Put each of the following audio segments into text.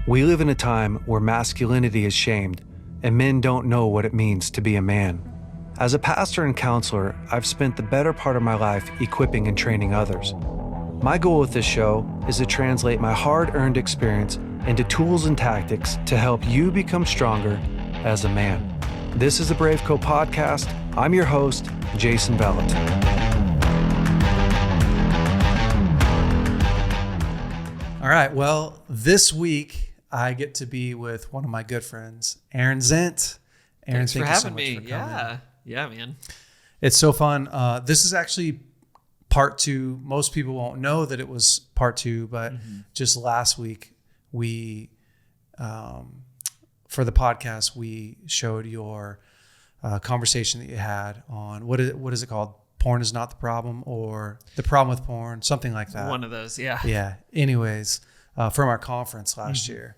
We live in a time where masculinity is shamed, and men don't know what it means to be a man. As a pastor and counselor, I've spent the better part of my life equipping and training others. My goal with this show is to translate my hard-earned experience into tools and tactics to help you become stronger as a man. This is the BraveCo podcast. I'm your host, Jason Bellet. All right, well, this week I get to be with one of my good friends, Aaron Zint. Aaron, thanks for having me. Yeah, man. It's so fun. This is actually part two. Most people won't know that it was part two, but just last week we, for the podcast, we showed your conversation that you had on what is it called? Porn is not the problem, or the problem with porn, something like that. One of those, yeah. Yeah. Anyways, from our conference last year,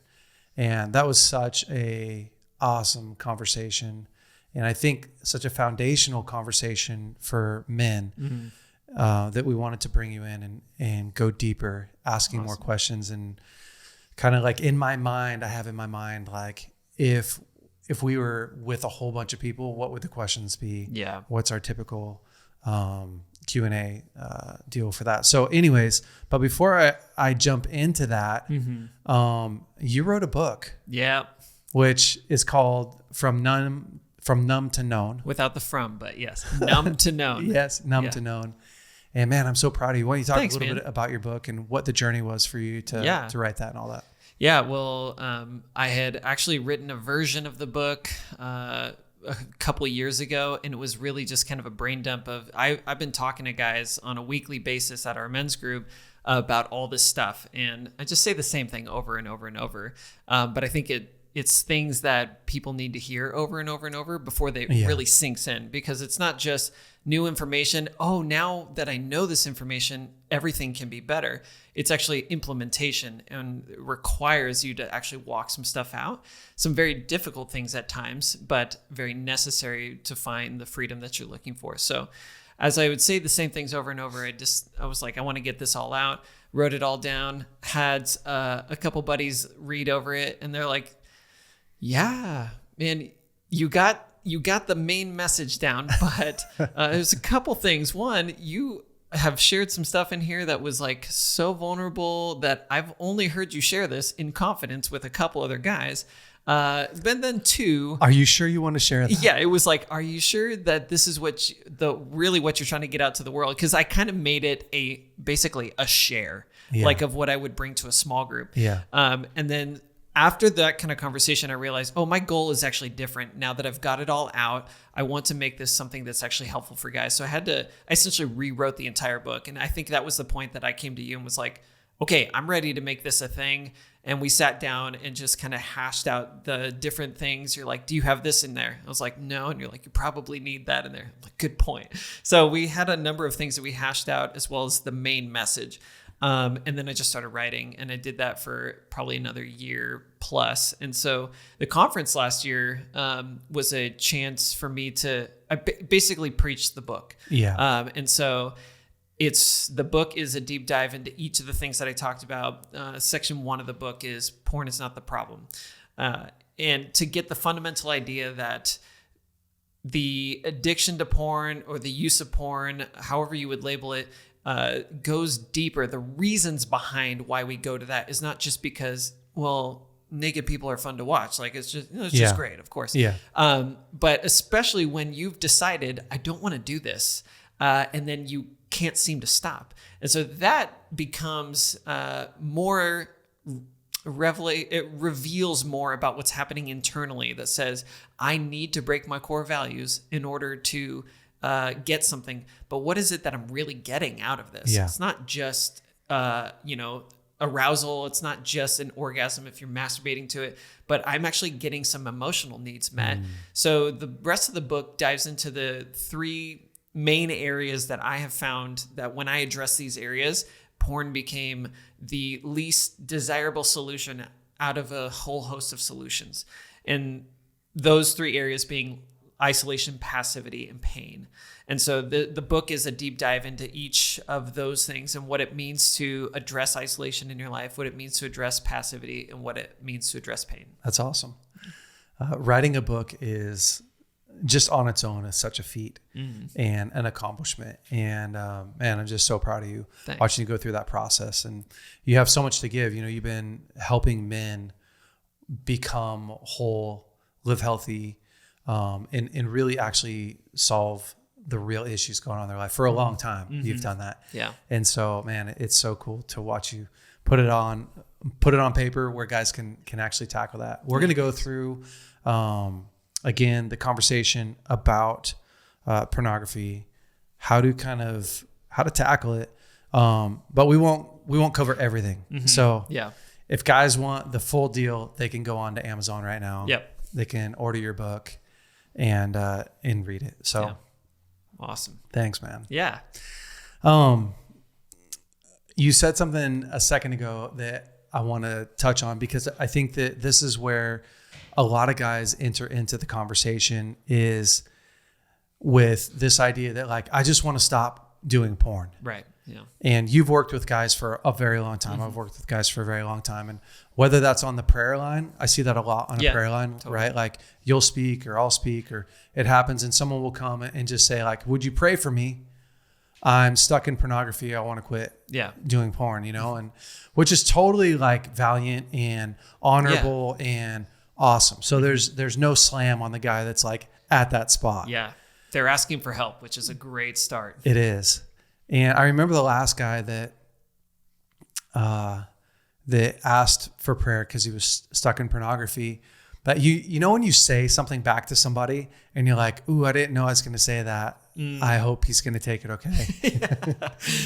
and that was such a awesome conversation, and I think such a foundational conversation for men that we wanted to bring you in and go deeper, asking more questions, and kind of like in my mind, I have in my mind like if we were with a whole bunch of people, what would the questions be? Yeah. What's our typical Q&A deal for that? So anyways, but before I jump into that, you wrote a book. Yeah. Which is called From Numb to Known. Without the from, but yes. Numb to Known. Yes, Numb to Known. And man, I'm so proud of you. Why don't you talk a little bit about your book and what the journey was for you to write that and all that? Yeah, well, I had actually written a version of the book a couple of years ago, and it was really just kind of a brain dump of I've been talking to guys on a weekly basis at our men's group about all this stuff, and I just say the same thing over and over and over, but I think it's things that people need to hear over and over and over before they really sinks in, because it's not just new information. Oh, now that I know this information, everything can be better. It's actually implementation, and it requires you to actually walk some stuff out. Some very difficult things at times, but very necessary to find the freedom that you're looking for. So as I would say the same things over and over, I was like, I want to get this all out, wrote it all down, had a couple buddies read over it, and they're like, yeah, man, you got the main message down, but there's a couple things. One, you have shared some stuff in here that was like so vulnerable that I've only heard you share this in confidence with a couple other guys. But then two, are you sure you want to share that? Yeah, it was like, are you sure that this is what you're trying to get out to the world? Because I kind of made it basically a share, like of what I would bring to a small group. Yeah. And then after that kind of conversation, I realized, my goal is actually different. Now that I've got it all out, I want to make this something that's actually helpful for guys. So I essentially rewrote the entire book. And I think that was the point that I came to you and was like, okay, I'm ready to make this a thing. And we sat down and just kind of hashed out the different things. You're like, do you have this in there? I was like, no. And you're like, you probably need that in there. I'm like, good point. So we had a number of things that we hashed out, as well as the main message. And then I just started writing, and I did that for probably another year plus. And so the conference last year was a chance for me I basically preached the book. Yeah. And so the book is a deep dive into each of the things that I talked about. Section 1 of the book is porn is not the problem. And to get the fundamental idea that the addiction to porn, or the use of porn, however you would label it, goes deeper. The reasons behind why we go to that is not just because, naked people are fun to watch. Like it's just great, of course. Yeah. But especially when you've decided, I don't want to do this, and then you can't seem to stop. And so that becomes more it reveals more about what's happening internally, that says, I need to break my core values in order to get something. But what is it that I'm really getting out of this? Yeah. It's not just, arousal. It's not just an orgasm if you're masturbating to it, but I'm actually getting some emotional needs met. So the rest of the book dives into the 3 main areas that I have found that when I address these areas, porn became the least desirable solution out of a whole host of solutions. And those 3 areas being isolation, passivity, and pain. And so the book is a deep dive into each of those things and what it means to address isolation in your life, what it means to address passivity, and what it means to address pain. That's awesome. Writing a book is just on its own is such a feat and an accomplishment. And man, I'm just so proud of you. Thanks. Watching you go through that process. And you have so much to give. You know, you've been helping men become whole, live healthy, and really actually solve the real issues going on in their life for a long time. You've done that. Yeah. And so, man, it's so cool to watch you put it on paper where guys can actually tackle that. We're going to go through, again, the conversation about pornography, how to tackle it. But we won't cover everything. So if guys want the full deal, they can go on to Amazon right now. Yep. They can order your book and read it. So yeah. Awesome. Thanks, man. Yeah. You said something a second ago that I want to touch on, because I think that this is where a lot of guys enter into the conversation, is with this idea that, like, I just want to stop doing porn. Right. Yeah. And you've worked with guys for a very long time. I've worked with guys for a very long time. And whether that's on the prayer line, I see that a lot on a prayer line, totally. Right? Like, you'll speak or I'll speak, or it happens and someone will come and just say, like, would you pray for me? I'm stuck in pornography. I want to quit doing porn, you know, and which is totally like valiant and honorable and awesome. So there's no slam on the guy that's like at that spot. Yeah. They're asking for help, which is a great start. It is. And I remember the last guy that asked for prayer because he was stuck in pornography. But you know when you say something back to somebody and you're like, ooh, I didn't know I was going to say that. I hope he's going to take it okay.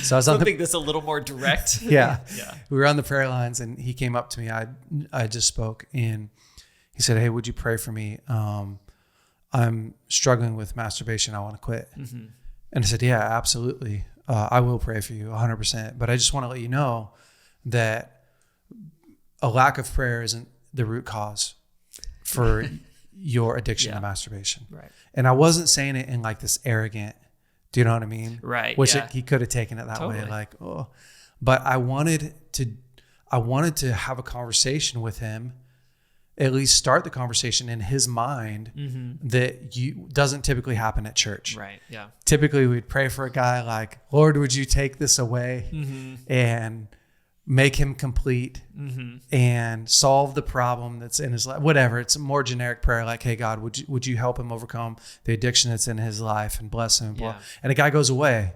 So I was something that's a little more direct. Yeah. We were on the prayer lines and he came up to me. I just spoke and he said, hey, would you pray for me? I'm struggling with masturbation. I want to quit. And I said, yeah, absolutely. I will pray for you 100%. But I just want to let you know that a lack of prayer isn't the root cause for your addiction to masturbation. Right. And I wasn't saying it in like this arrogant, do you know what I mean? Right. Which he could have taken it that way. Like, oh, but I wanted to have a conversation with him, at least start the conversation in his mind that doesn't typically happen at church. Right. Yeah. Typically we'd pray for a guy like, Lord, would you take this away and make him complete and solve the problem that's in his life, whatever. It's a more generic prayer like, hey, God, would you help him overcome the addiction that's in his life and bless him? Yeah. And the guy goes away.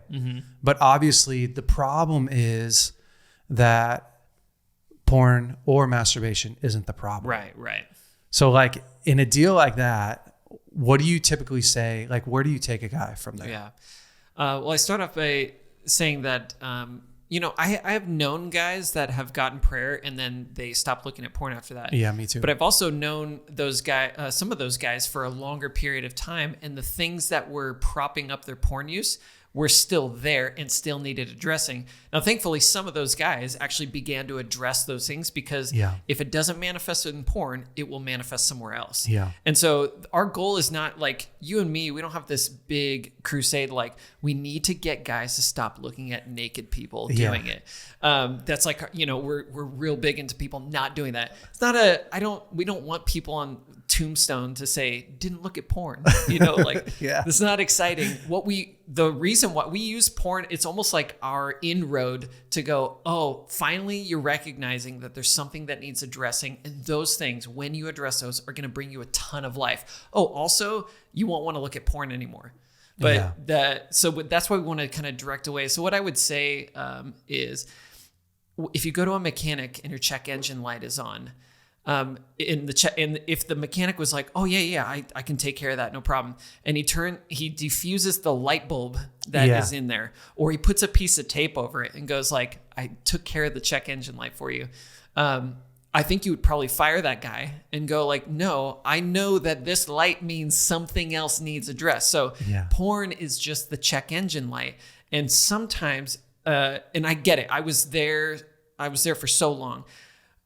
But obviously the problem is that porn or masturbation isn't the problem. Right. So like in a deal like that, what do you typically say? Like, where do you take a guy from there? Yeah. Well, I start off by saying that, I have known guys that have gotten prayer and then they stopped looking at porn after that. Yeah, me too. But I've also known those guys, some of those guys for a longer period of time, and the things that were propping up their porn use were still there and still needed addressing. Now, thankfully, some of those guys actually began to address those things because if it doesn't manifest in porn, it will manifest somewhere else. Yeah. And so our goal is not like you and me, we don't have this big crusade like we need to get guys to stop looking at naked people doing it. That's like, we're real big into people not doing that. It's not we don't want people on tombstone to say, didn't look at porn, it's not exciting. The reason why we use porn, it's almost like our inroad to go, oh, finally you're recognizing that there's something that needs addressing. And those things, when you address those, are going to bring you a ton of life. Oh, also you won't want to look at porn anymore. But that's why we want to kind of direct away. So what I would say is if you go to a mechanic and your check engine light is on, and if the mechanic was like, oh yeah, I can take care of that, no problem. And he defuses the light bulb that is in there, or he puts a piece of tape over it and goes like, I took care of the check engine light for you. I think you would probably fire that guy and go like, no, I know that this light means something else needs addressed. So porn is just the check engine light. And sometimes, and I get it. I was there for so long.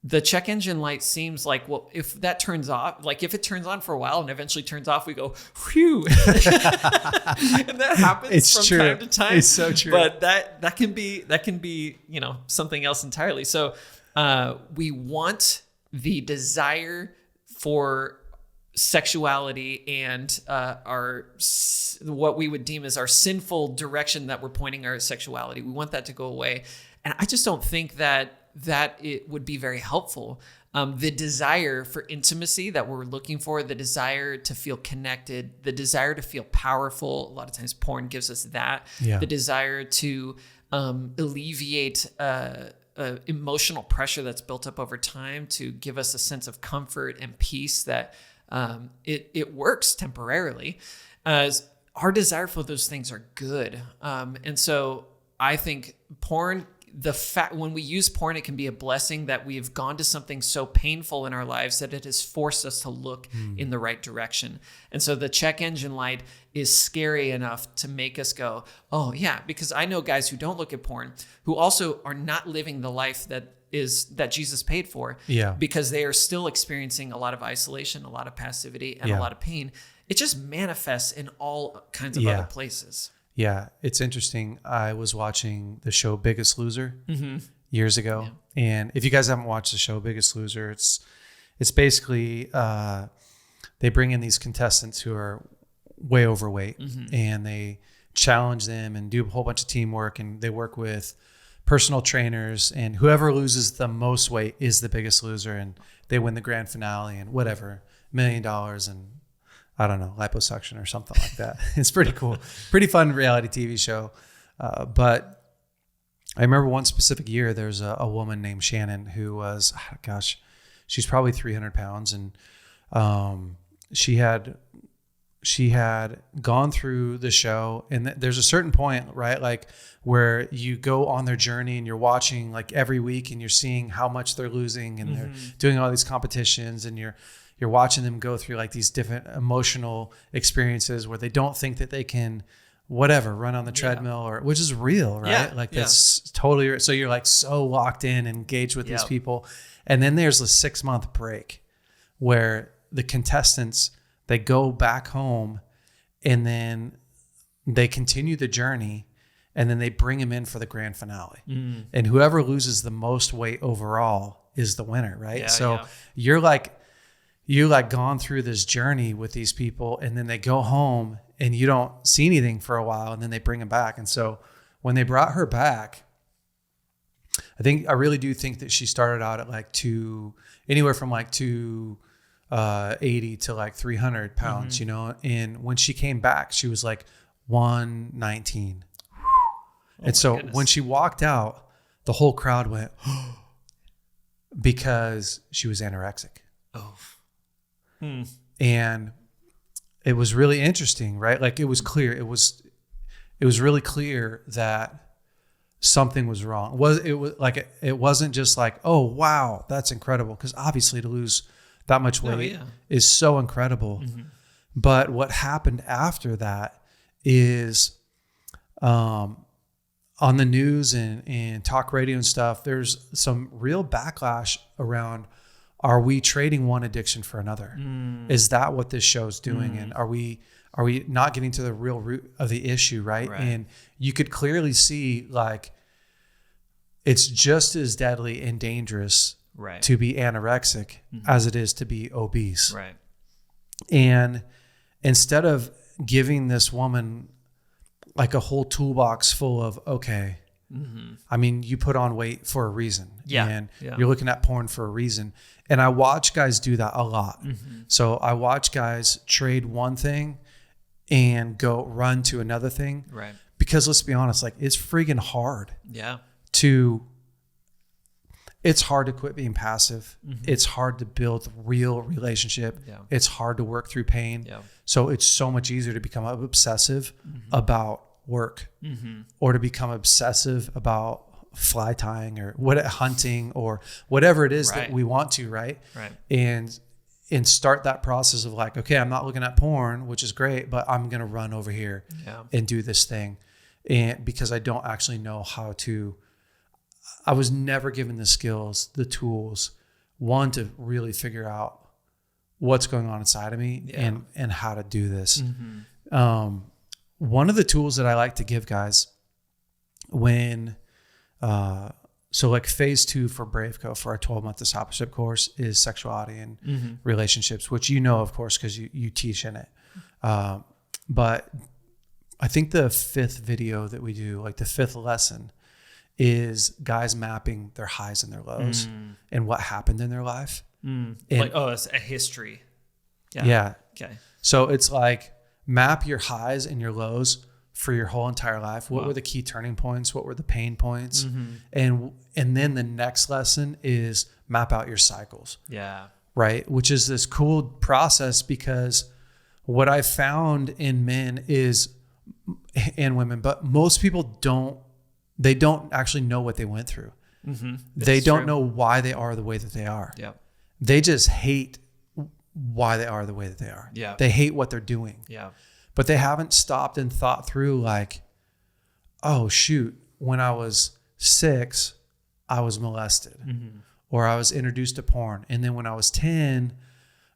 the check engine light seems like, well, if that turns off, like if it turns on for a while and eventually turns off, we go, whew. And that happens from time to time. It's so true. But that can be, you know, something else entirely. So we want the desire for sexuality and what we would deem as our sinful direction that we're pointing our sexuality. We want that to go away. And I just don't think that it would be very helpful. The desire for intimacy that we're looking for, the desire to feel connected, the desire to feel powerful. A lot of times porn gives us that. Yeah. The desire to alleviate emotional pressure that's built up over time, to give us a sense of comfort and peace that it works temporarily. Our desire for those things are good. And so I think porn, when we use porn, it can be a blessing that we've gone to something so painful in our lives that it has forced us to look in the right direction. And so the check engine light is scary enough to make us go, oh yeah, because I know guys who don't look at porn, who also are not living the life that Jesus paid for, because they are still experiencing a lot of isolation, a lot of passivity, and a lot of pain. It just manifests in all kinds of other places. Yeah, it's interesting. I was watching the show Biggest Loser years ago. Yeah. And if you guys haven't watched the show Biggest Loser, it's basically they bring in these contestants who are way overweight and they challenge them and do a whole bunch of teamwork, and they work with personal trainers, and whoever loses the most weight is the biggest loser, and they win the grand finale and whatever, $1 million and I don't know, liposuction or something like that. It's pretty cool. Pretty fun reality TV show. But I remember one specific year, there's a woman named Shannon who was, she's probably 300 pounds. And she had gone through the show, and there's a certain point, right? Like where you go on their journey and you're watching like every week and you're seeing how much they're losing, and they're doing all these competitions, and you're watching them go through like these different emotional experiences where they don't think that they can run on the treadmill, or which is real, right? That's totally real. So you're like so locked in and engaged with these people. And then there's a 6-month break where the contestants, they go back home and then they continue the journey, and then they bring them in for the grand finale. And whoever loses the most weight overall is the winner, right? You're like gone through this journey with these people, and then they go home and you don't see anything for a while, and then they bring them back. And so when they brought her back, I really do think that she started out at like anywhere from like 280 to like 300 pounds, you know? And when she came back, she was like 119. And so when she walked out, the whole crowd went, because she was anorexic. Oh. And it was really interesting, right? Like it was clear. It was really clear that something was wrong. It wasn't just like, oh wow, that's incredible, because obviously to lose that much weight is so incredible. But what happened after that is on the news and talk radio and stuff, there's some real backlash around, are we trading one addiction for another? Is that what this show's doing? And are we not getting to the real root of the issue, right? And you could clearly see like it's just as deadly and dangerous to be anorexic as it is to be obese. Right. And instead of giving this woman like a whole toolbox full of, okay, I mean, you put on weight for a reason, and you're looking at porn for a reason. And I watch guys do that a lot. So I watch guys trade one thing and go run to another thing. Right. Because let's be honest, like it's freaking hard. Yeah. It's hard to quit being passive. It's hard to build real relationship. Yeah. It's hard to work through pain. Yeah. So it's so much easier to become obsessive about work, or to become obsessive about fly tying or hunting or whatever it is that we want to, right? And start that process of like, okay, I'm not looking at porn, which is great, but I'm going to run over here and do this thing. And because I don't actually know how to, I was never given the skills, the tools one, to really figure out what's going on inside of me and how to do this. One of the tools that I like to give guys when, so like phase 2 for BraveCo for our 12-month discipleship course is sexuality and relationships, which of course, because you teach in it. But I think the 5th video that we do, like the 5th lesson, is guys mapping their highs and their lows and what happened in their life. And, it's a history. Yeah. Okay. So it's like map your highs and your lows for your whole entire life. What were the key turning points? What were the pain points? And then the next lesson is map out your cycles. Yeah. Right. Which is this cool process, because what I found in men and women, but most people don't actually know what they went through. They don't know why they are the way that they are. Yeah. They just hate why they are the way that they are. Yeah. They hate what they're doing. Yeah. But they haven't stopped and thought through like, oh shoot, when I was 6, I was molested or I was introduced to porn. And then when I was 10,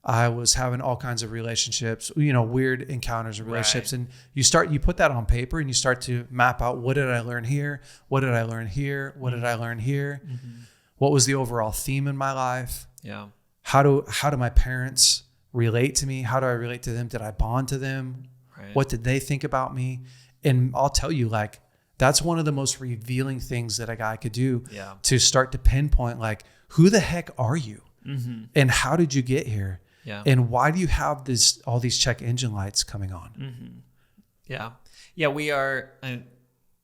I was having all kinds of relationships, weird encounters of relationships. Right. And you put that on paper and you start to map out, what did I learn here? What did I learn here? What did I learn here? What was the overall theme in my life? Yeah. How do my parents relate to me? How do I relate to them? Did I bond to them? Right. What did they think about me? And I'll tell you, like, that's one of the most revealing things that a guy could do to start to pinpoint, like, who the heck are you? And how did you get here? Yeah. And why do you have all these check engine lights coming on? Yeah. Yeah. We are,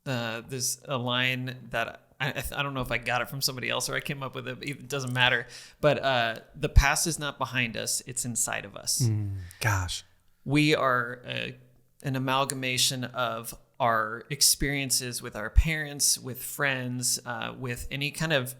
there's a line that I don't know if I got it from somebody else or I came up with it. It doesn't matter. But the past is not behind us. It's inside of us. Gosh. We are an amalgamation of our experiences with our parents, with friends, with any kind of,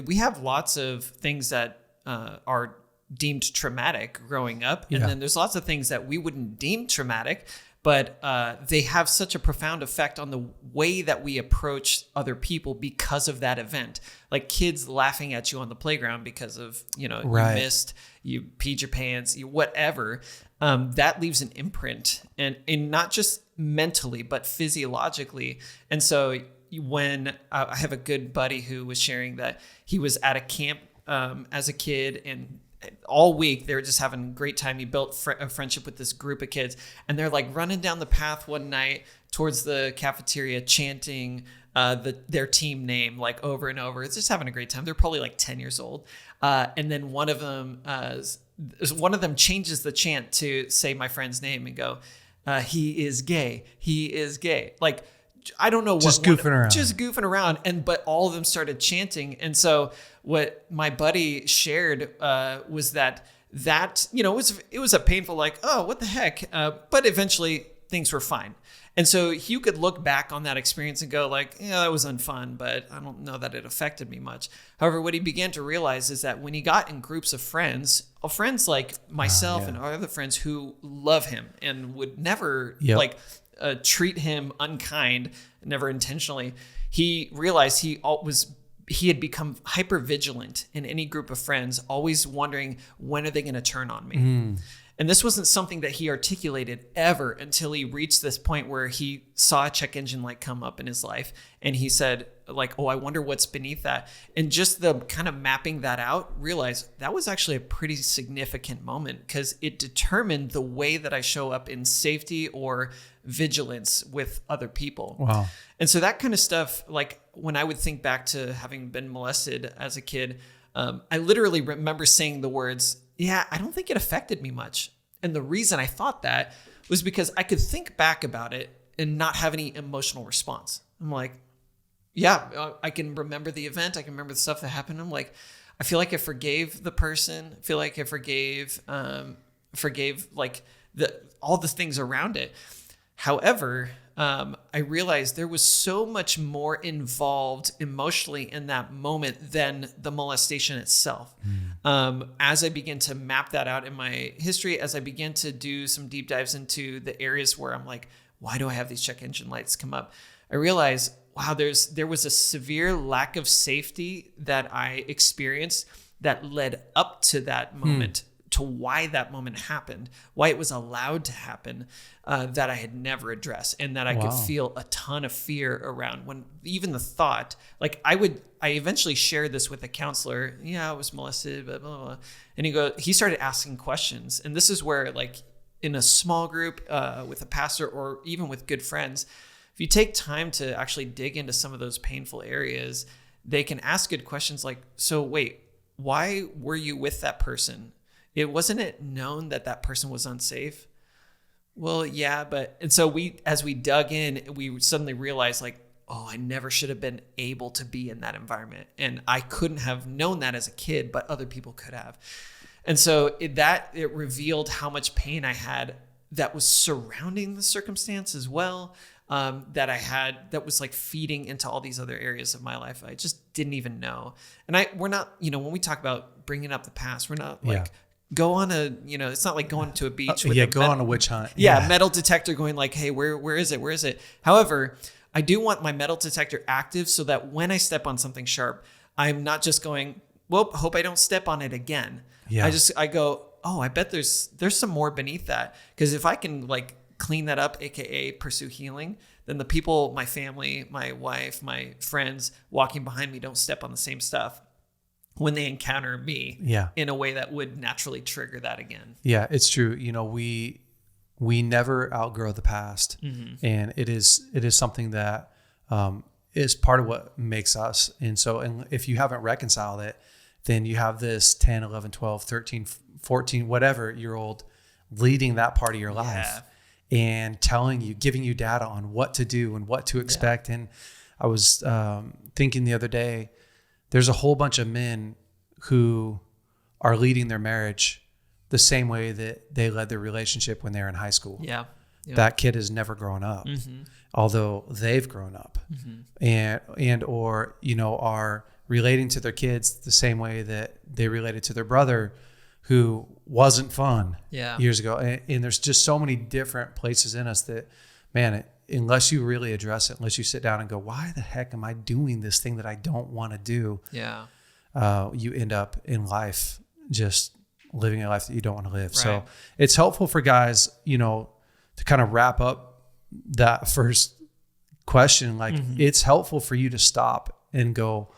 we have lots of things that are deemed traumatic growing up. And then there's lots of things that we wouldn't deem traumatic, but they have such a profound effect on the way that we approach other people because of that event. Like kids laughing at you on the playground because of, you missed, you peed your pants, whatever. That leaves an imprint, and not just mentally, but physiologically. And so when I have a good buddy who was sharing that he was at a camp as a kid, and all week they were just having a great time. He built a friendship with this group of kids, and they're like running down the path one night towards the cafeteria chanting their team name like over and over. It's just having a great time. They're probably like 10 years old. And then one of them changes the chant to say my friend's name and go, he is gay. He is gay. Like, I don't know what. Just goofing around. But all of them started chanting. And so what my buddy shared was that it was a painful, like, oh, what the heck? But eventually things were fine. And so you could look back on that experience and go like, yeah, that was unfun, but I don't know that it affected me much. However, what he began to realize is that when he got in groups of friends like myself and our other friends who love him and would never treat him unkind, never intentionally, he realized he had become hyper vigilant in any group of friends, always wondering, when are they going to turn on me? And this wasn't something that he articulated ever until he reached this point where he saw a check engine light come up in his life. And he said, like, oh, I wonder what's beneath that. And just the kind of mapping that out, realized that was actually a pretty significant moment, because it determined the way that I show up in safety or vigilance with other people. Wow. And so that kind of stuff, like when I would think back to having been molested as a kid, I literally remember saying the words, yeah, I don't think it affected me much. And the reason I thought that was because I could think back about it and not have any emotional response. I'm like, yeah, I can remember the event. I can remember the stuff that happened. I'm like, I feel like I forgave the person. I feel like I forgave like all the things around it. However, I realized there was so much more involved emotionally in that moment than the molestation itself. As I began to map that out in my history, as I began to do some deep dives into the areas where I'm like, why do I have these check engine lights come up? I realized, wow, there was a severe lack of safety that I experienced that led up to that moment, to why that moment happened, why it was allowed to happen, that I had never addressed, and that I could feel a ton of fear around. When even the thought, like I eventually shared this with a counselor. Yeah, I was molested, blah, blah, blah. And he started asking questions. And this is where, like, in a small group with a pastor or even with good friends, if you take time to actually dig into some of those painful areas, they can ask good questions like, so wait, why were you with that person? Wasn't it known that that person was unsafe? Well, yeah, and so as we dug in, we suddenly realized, like, oh, I never should have been able to be in that environment. And I couldn't have known that as a kid, but other people could have. And so it revealed how much pain I had that was surrounding the circumstance as well, that I had, that was like feeding into all these other areas of my life I just didn't even know. And we're not, when we talk about bringing up the past, we're not like, go on it's not like going to a beach with on a witch hunt. Metal detector going like, hey, where is it? Where is it? However, I do want my metal detector active so that when I step on something sharp, I'm not just going, well, hope I don't step on it again. Yeah. I go, oh, I bet there's some more beneath that. Because if I can like clean that up, AKA pursue healing, then the people, my family, my wife, my friends walking behind me don't step on the same stuff when they encounter me in a way that would naturally trigger that again. Yeah, it's true. We never outgrow the past. And it is something that is part of what makes us. And if you haven't reconciled it, then you have this 10, 11, 12, 13, 14, whatever year old leading that part of your life and giving you data on what to do and what to expect. And I was thinking the other day, there's a whole bunch of men who are leading their marriage the same way that they led their relationship when they were in high school. Yeah. That kid has never grown up, although they've grown up, or are relating to their kids the same way that they related to their brother who wasn't fun years ago. And there's just so many different places in us that, man, unless you really address it, unless you sit down and go, why the heck am I doing this thing that I don't want to do? You end up in life just living a life that you don't want to live. Right. So it's helpful for guys, to kind of wrap up that first question. Like it's helpful for you to stop and go,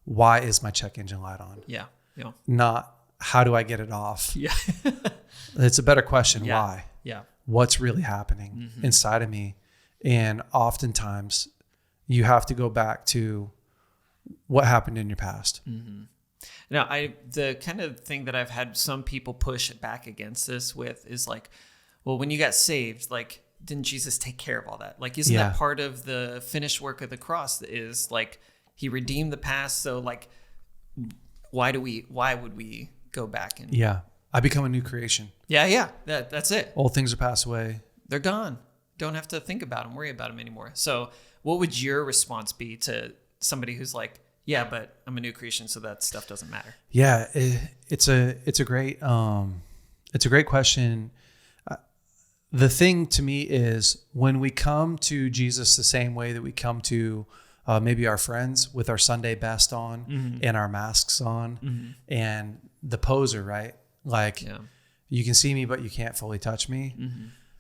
why is my check engine light on? Yeah. Not how do I get it off? Yeah. It's a better question. Yeah. Why? Yeah. What's really happening inside of me? And oftentimes you have to go back to what happened in your past. Now, the kind of thing that I've had some people push back against this with is like, well, when you got saved, like, didn't Jesus take care of all that? Like, isn't that part of the finished work of the cross is like, he redeemed the past. So like, why would we go back and I become a new creation. That's it. Old things are passed away. They're gone. Don't have to think about them, worry about them anymore. So what would your response be to somebody who's like, yeah, but I'm a new creation, so that stuff doesn't matter? Yeah, it's a great question. The thing to me is when we come to Jesus the same way that we come to maybe our friends with our Sunday best on and our masks on and the poser, right? Like you can see me, but you can't fully touch me.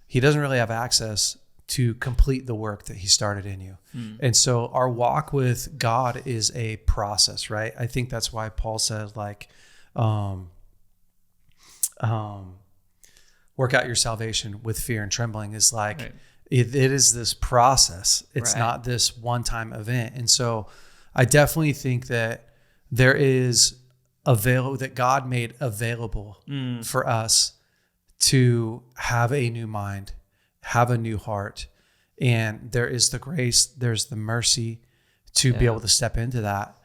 He doesn't really have access to complete the work that he started in you. And so our walk with God is a process, right? I think that's why Paul says like, work out your salvation with fear and trembling is like, it is this process. It's not this one-time event. And so I definitely think that there is that God made available for us to have a new mind, have a new heart. And there is the grace, there's the mercy to be able to step into that.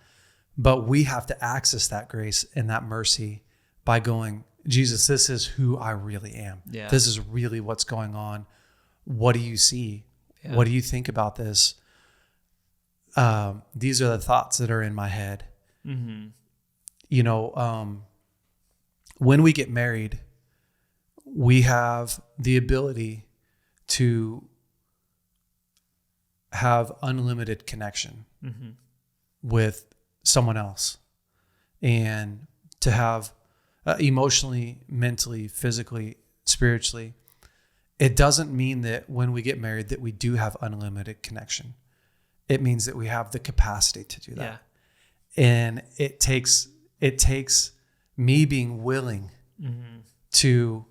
But we have to access that grace and that mercy by going, Jesus, this is who I really am. Yeah. This is really what's going on. What do you see? Yeah. What do you think about this? These are the thoughts that are in my head. When we get married, we have the ability to have unlimited connection with someone else and to have emotionally, mentally, physically, spiritually, it doesn't mean that when we get married that we do have unlimited connection. It means that we have the capacity to do that. Yeah. And it takes me being willing to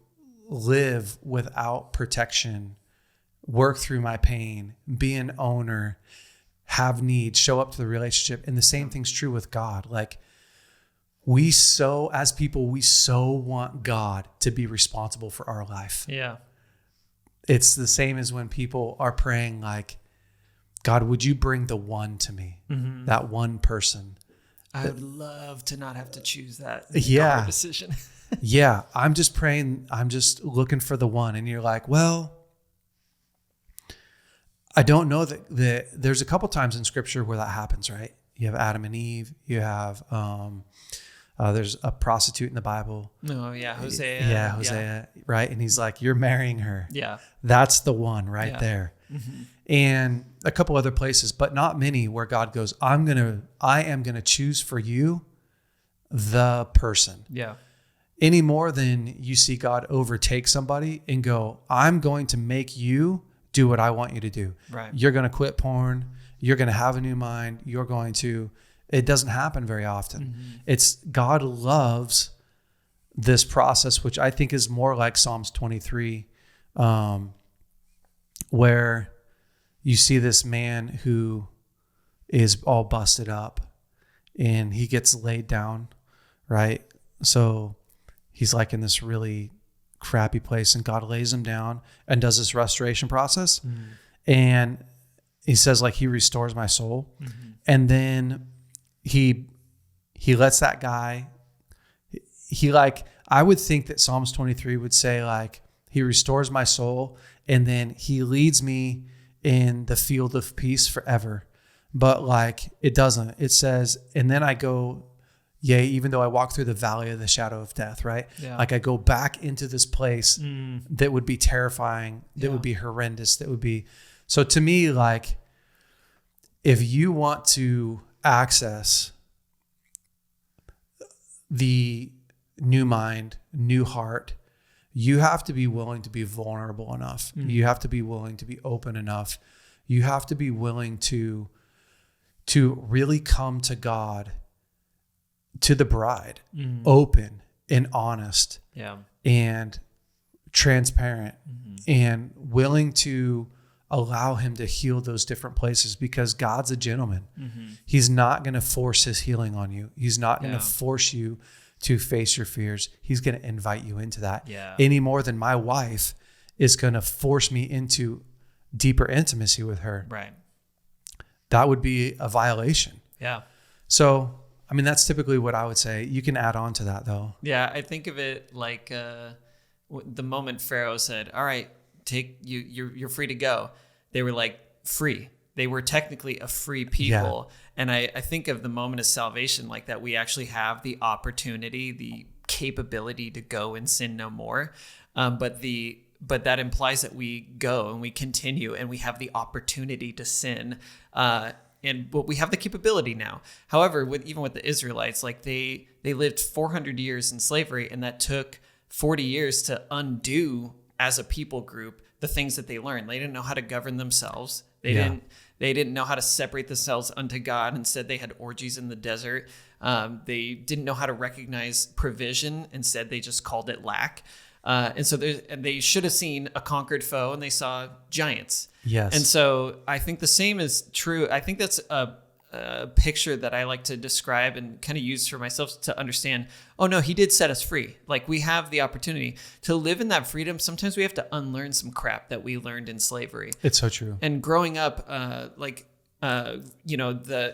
live without protection, work through my pain, be an owner, have needs, show up to the relationship. And the same thing's true with God. Like as people, we so want God to be responsible for our life. Yeah. It's the same as when people are praying like, God, would you bring the one to me? That one person. I would love to not have to choose that hard decision. Yeah. I'm just praying. I'm just looking for the one. And you're like, well, I don't know that there's a couple times in scripture where that happens, right? You have Adam and Eve. You have, there's a prostitute in the Bible. Oh yeah. Hosea. Yeah. Hosea. Yeah. Right. And he's like, you're marrying her. Yeah. That's the one right there. And a couple other places, but not many, where God goes, I am going to choose for you the person. Yeah. Any more than you see God overtake somebody and go, I'm going to make you do what I want you to do. Right. You're going to quit porn. You're going to have a new mind. It doesn't happen very often. It's God loves this process, which I think is more like Psalms 23, where you see this man who is all busted up and he gets laid down, right? So he's like in this really crappy place, and God lays him down and does this restoration process. And he says, like, he restores my soul. And then he lets that guy, I would think that Psalms 23 would say, like, he restores my soul, and then he leads me in the field of peace forever. But like, it doesn't. It says, and then I go, yea, even though I walk through the valley of the shadow of death, right? Yeah. Like I go back into this place that would be terrifying, that would be horrendous, that would be. So to me, like, if you want to access the new mind, new heart, you have to be willing to be vulnerable enough. You have to be willing to be open enough. You have to be willing to really come to God, to the bride, open and honest, and transparent, and willing to allow him to heal those different places, because God's a gentleman. He's not going to force his healing on you. He's not going to force you to face your fears. He's going to invite you into that any more than my wife is going to force me into deeper intimacy with her. Right. That would be a violation. Yeah. So, I mean, that's typically what I would say. You can add on to that though. Yeah. I think of it like the moment Pharaoh said, all right, you're free to go. They were like free. They were technically a free people. Yeah. And I think of the moment of salvation like that. We actually have the opportunity, the capability to go and sin no more. But that implies that we go and we continue and we have the opportunity to sin. But we have the capability now. However, even with the Israelites, like they lived 400 years in slavery, and that took 40 years to undo as a people group the things that they learned. They didn't know how to govern themselves. They didn't know how to separate themselves unto God. Instead, they had orgies in the desert. They didn't know how to recognize provision. Instead, they just called it lack. And so they should have seen a conquered foe, and they saw giants. Yes. And so I think the same is true. I think that's a picture that I like to describe and kind of use for myself to understand, oh no, he did set us free. Like, we have the opportunity to live in that freedom. Sometimes we have to unlearn some crap that we learned in slavery. It's so true. And growing up, the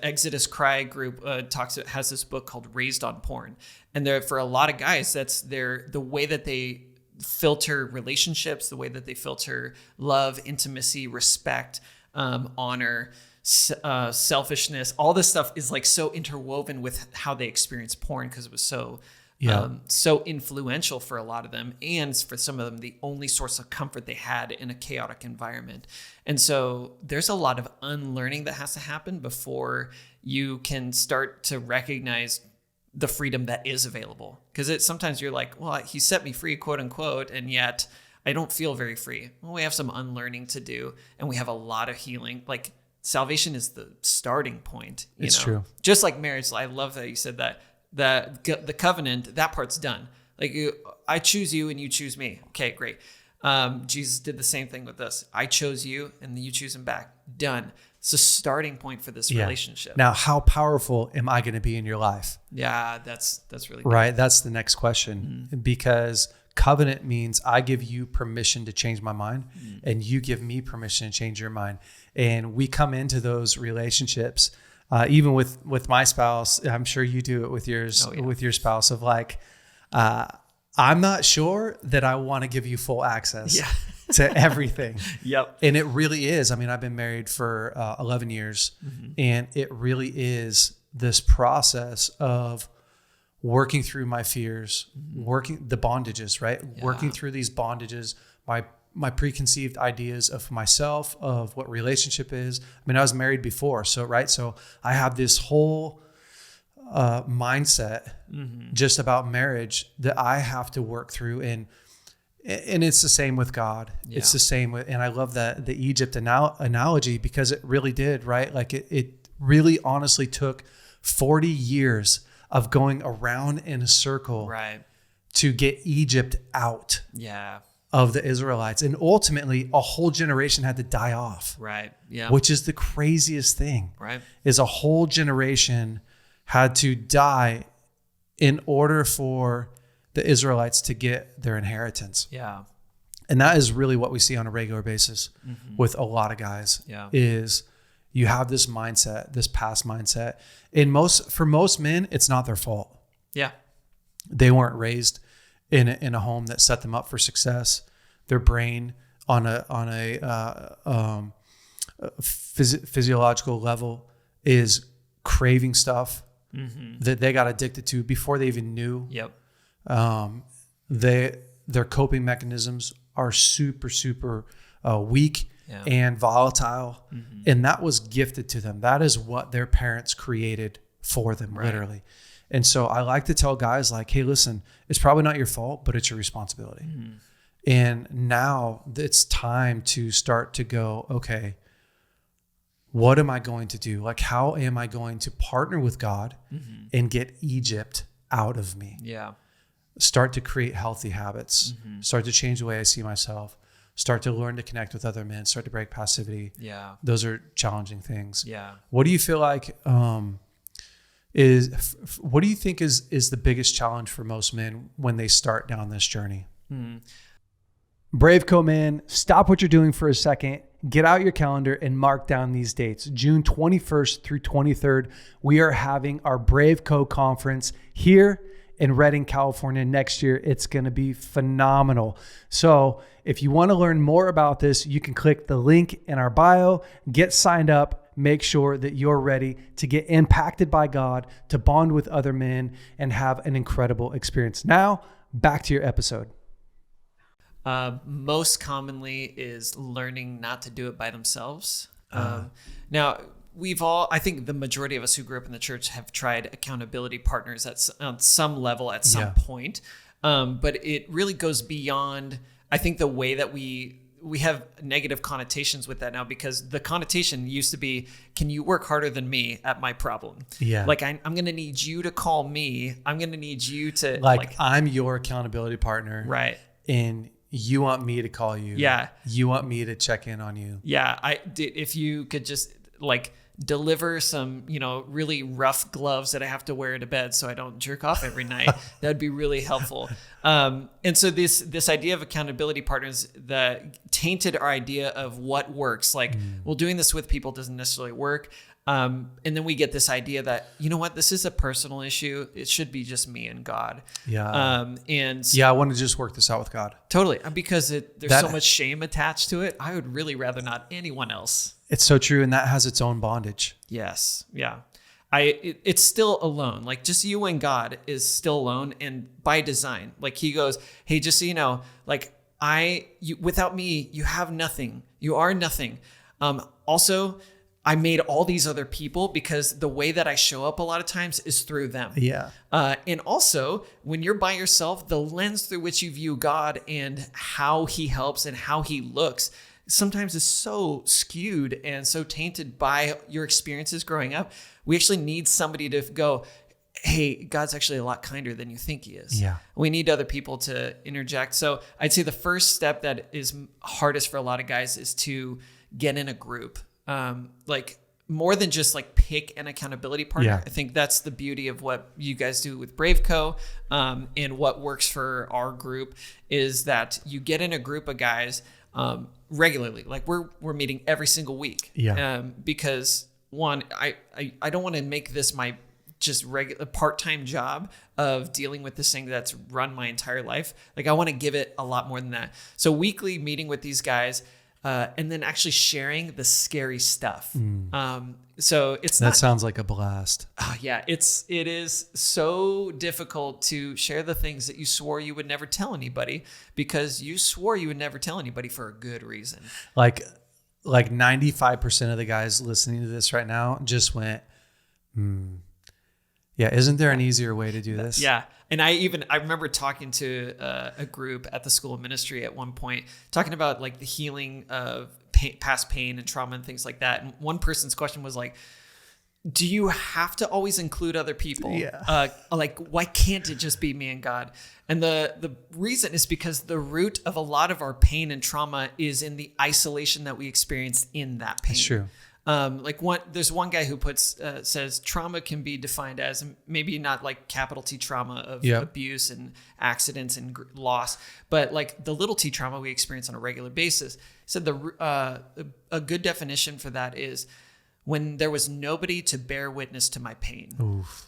Exodus Cry group has this book called Raised on Porn. And for a lot of guys, that's the way that they filter relationships, the way that they filter love, intimacy, respect, honor, selfishness. All this stuff is like so interwoven with how they experience porn, because it was so influential for a lot of them, and for some of them the only source of comfort they had in a chaotic environment. And so there's a lot of unlearning that has to happen before you can start to recognize the freedom that is available. Because sometimes you're like, well, he set me free, quote unquote, and yet I don't feel very free. Well, we have some unlearning to do, and we have a lot of healing. Like salvation is the starting point. It's true. Just like marriage. I love that you said that. The covenant, that part's done. Like I choose you and you choose me. Okay, great. Jesus did the same thing with us. I chose you and you choose him back. Done. It's a starting point for this relationship. Now, how powerful am I going to be in your life? Yeah, that's really good. Right. That's the next question, because covenant means I give you permission to change my mind, and you give me permission to change your mind. And we come into those relationships, even with my spouse. I'm sure you do it with yours, with your spouse, of like, I'm not sure that I want to give you full access to everything. Yep. And it really is. I mean, I've been married for 11 years, and it really is this process of working through my fears, working the bondages, right? Yeah. Working through these bondages, my preconceived ideas of myself, of what relationship is. I mean, I was married before, so I have this whole mindset just about marriage that I have to work through, and it's the same with God. Yeah. It's the same with, and I love that the Egypt analogy, because it really did, right? Like it really honestly took 40 years of going around in a circle, right, to get Egypt out, of the Israelites, and ultimately a whole generation had to die off, right? Yeah, which is the craziest thing, right? Is a whole generation had to die in order for the Israelites to get their inheritance. Yeah. And that is really what we see on a regular basis with a lot of guys, is you have this mindset, this past mindset. For most men, it's not their fault. Yeah. They weren't raised in a home that set them up for success. Their brain on a physiological level is craving stuff that they got addicted to before they even knew. Yep. Their coping mechanisms are super weak and volatile, and that was gifted to them. That is what their parents created for them, literally. And so I like to tell guys like, hey, listen, it's probably not your fault, but it's your responsibility. And now it's time to start to go, okay, what am I going to do? Like, how am I going to partner with God and get Egypt out of me? Yeah. Start to create healthy habits, start to change the way I see myself, start to learn to connect with other men, start to break passivity. Yeah. Those are challenging things. Yeah. What do you feel like, what do you think is the biggest challenge for most men when they start down this journey? BraveCo, man, stop what you're doing for a second. Get out your calendar and mark down these dates. June 21st through 23rd, we are having our BraveCo conference here in Redding, California next year. It's going to be phenomenal. So if you want to learn more about this, you can click the link in our bio, get signed up, make sure that you're ready to get impacted by God, to bond with other men, and have an incredible experience. Now, back to your episode. Most commonly is learning not to do it by themselves. Now, I think the majority of us who grew up in the church have tried accountability partners on some level at some point. But it really goes beyond, I think, the way that we have negative connotations with that now, because the connotation used to be, can you work harder than me at my problem? Yeah. Like, I'm going to need you to call me. I'm going to need you to I'm your accountability partner. Right. And you want me to call you. Yeah. You want me to check in on you. Yeah. If you could just deliver some, really rough gloves that I have to wear to bed so I don't jerk off every night, that'd be really helpful. And so this idea of accountability partners that tainted our idea of what works. Well, doing this with people doesn't necessarily work. And then we get this idea that, you know what, this is a personal issue. It should be just me and God. Yeah. I want to just work this out with God. Totally. Because there's so much shame attached to it. I would really rather not anyone else. It's so true. And that has its own bondage. Yes. Yeah. It's still alone. Like, just you and God is still alone, and by design. Like, he goes, hey, just so you know, without me, you have nothing. You are nothing. Also, I made all these other people because the way that I show up a lot of times is through them. Yeah. And also, when you're by yourself, the lens through which you view God and how he helps and how he looks sometimes is so skewed and so tainted by your experiences growing up. We actually need somebody to go, hey, God's actually a lot kinder than you think he is. Yeah. We need other people to interject. So I'd say the first step that is hardest for a lot of guys is to get in a group. Like more than just like pick an accountability partner. Yeah. I think that's the beauty of what you guys do with BraveCo, and what works for our group is that you get in a group of guys regularly. Like we're meeting every single week. Yeah. Because one, I don't want to make this my just regular part-time job of dealing with this thing that's run my entire life. Like I want to give it a lot more than that. So weekly meeting with these guys. And then actually sharing the scary stuff. So it's that sounds like a blast. Yeah, it is so difficult to share the things that you swore you would never tell anybody because you swore you would never tell anybody for a good reason. Like 95% of the guys listening to this right now just went, yeah, isn't there an easier way to do this? Yeah. And I remember talking to a group at the school of ministry at one point, talking about like the healing of past pain and trauma and things like that. And one person's question was like, do you have to always include other people? Yeah. Like, why can't it just be me and God? And the reason is because the root of a lot of our pain and trauma is in the isolation that we experienced in that pain. That's true. There's one guy who says trauma can be defined as maybe not like capital T trauma of abuse and accidents and loss, but like the little t trauma we experience on a regular basis. He said a good definition for that is when there was nobody to bear witness to my pain. Oof.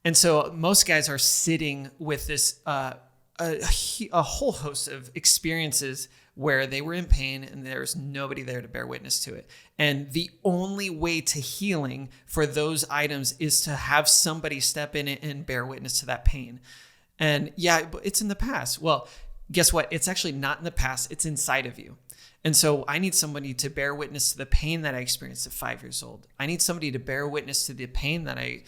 And so most guys are sitting with this a whole host of experiences where they were in pain and there's nobody there to bear witness to it. And the only way to healing for those items is to have somebody step in it and bear witness to that pain. And yeah, but it's in the past. Well, guess what? It's actually not in the past. It's inside of you. And so I need somebody to bear witness to the pain that I experienced at 5 years old. I need somebody to bear witness to the pain that I,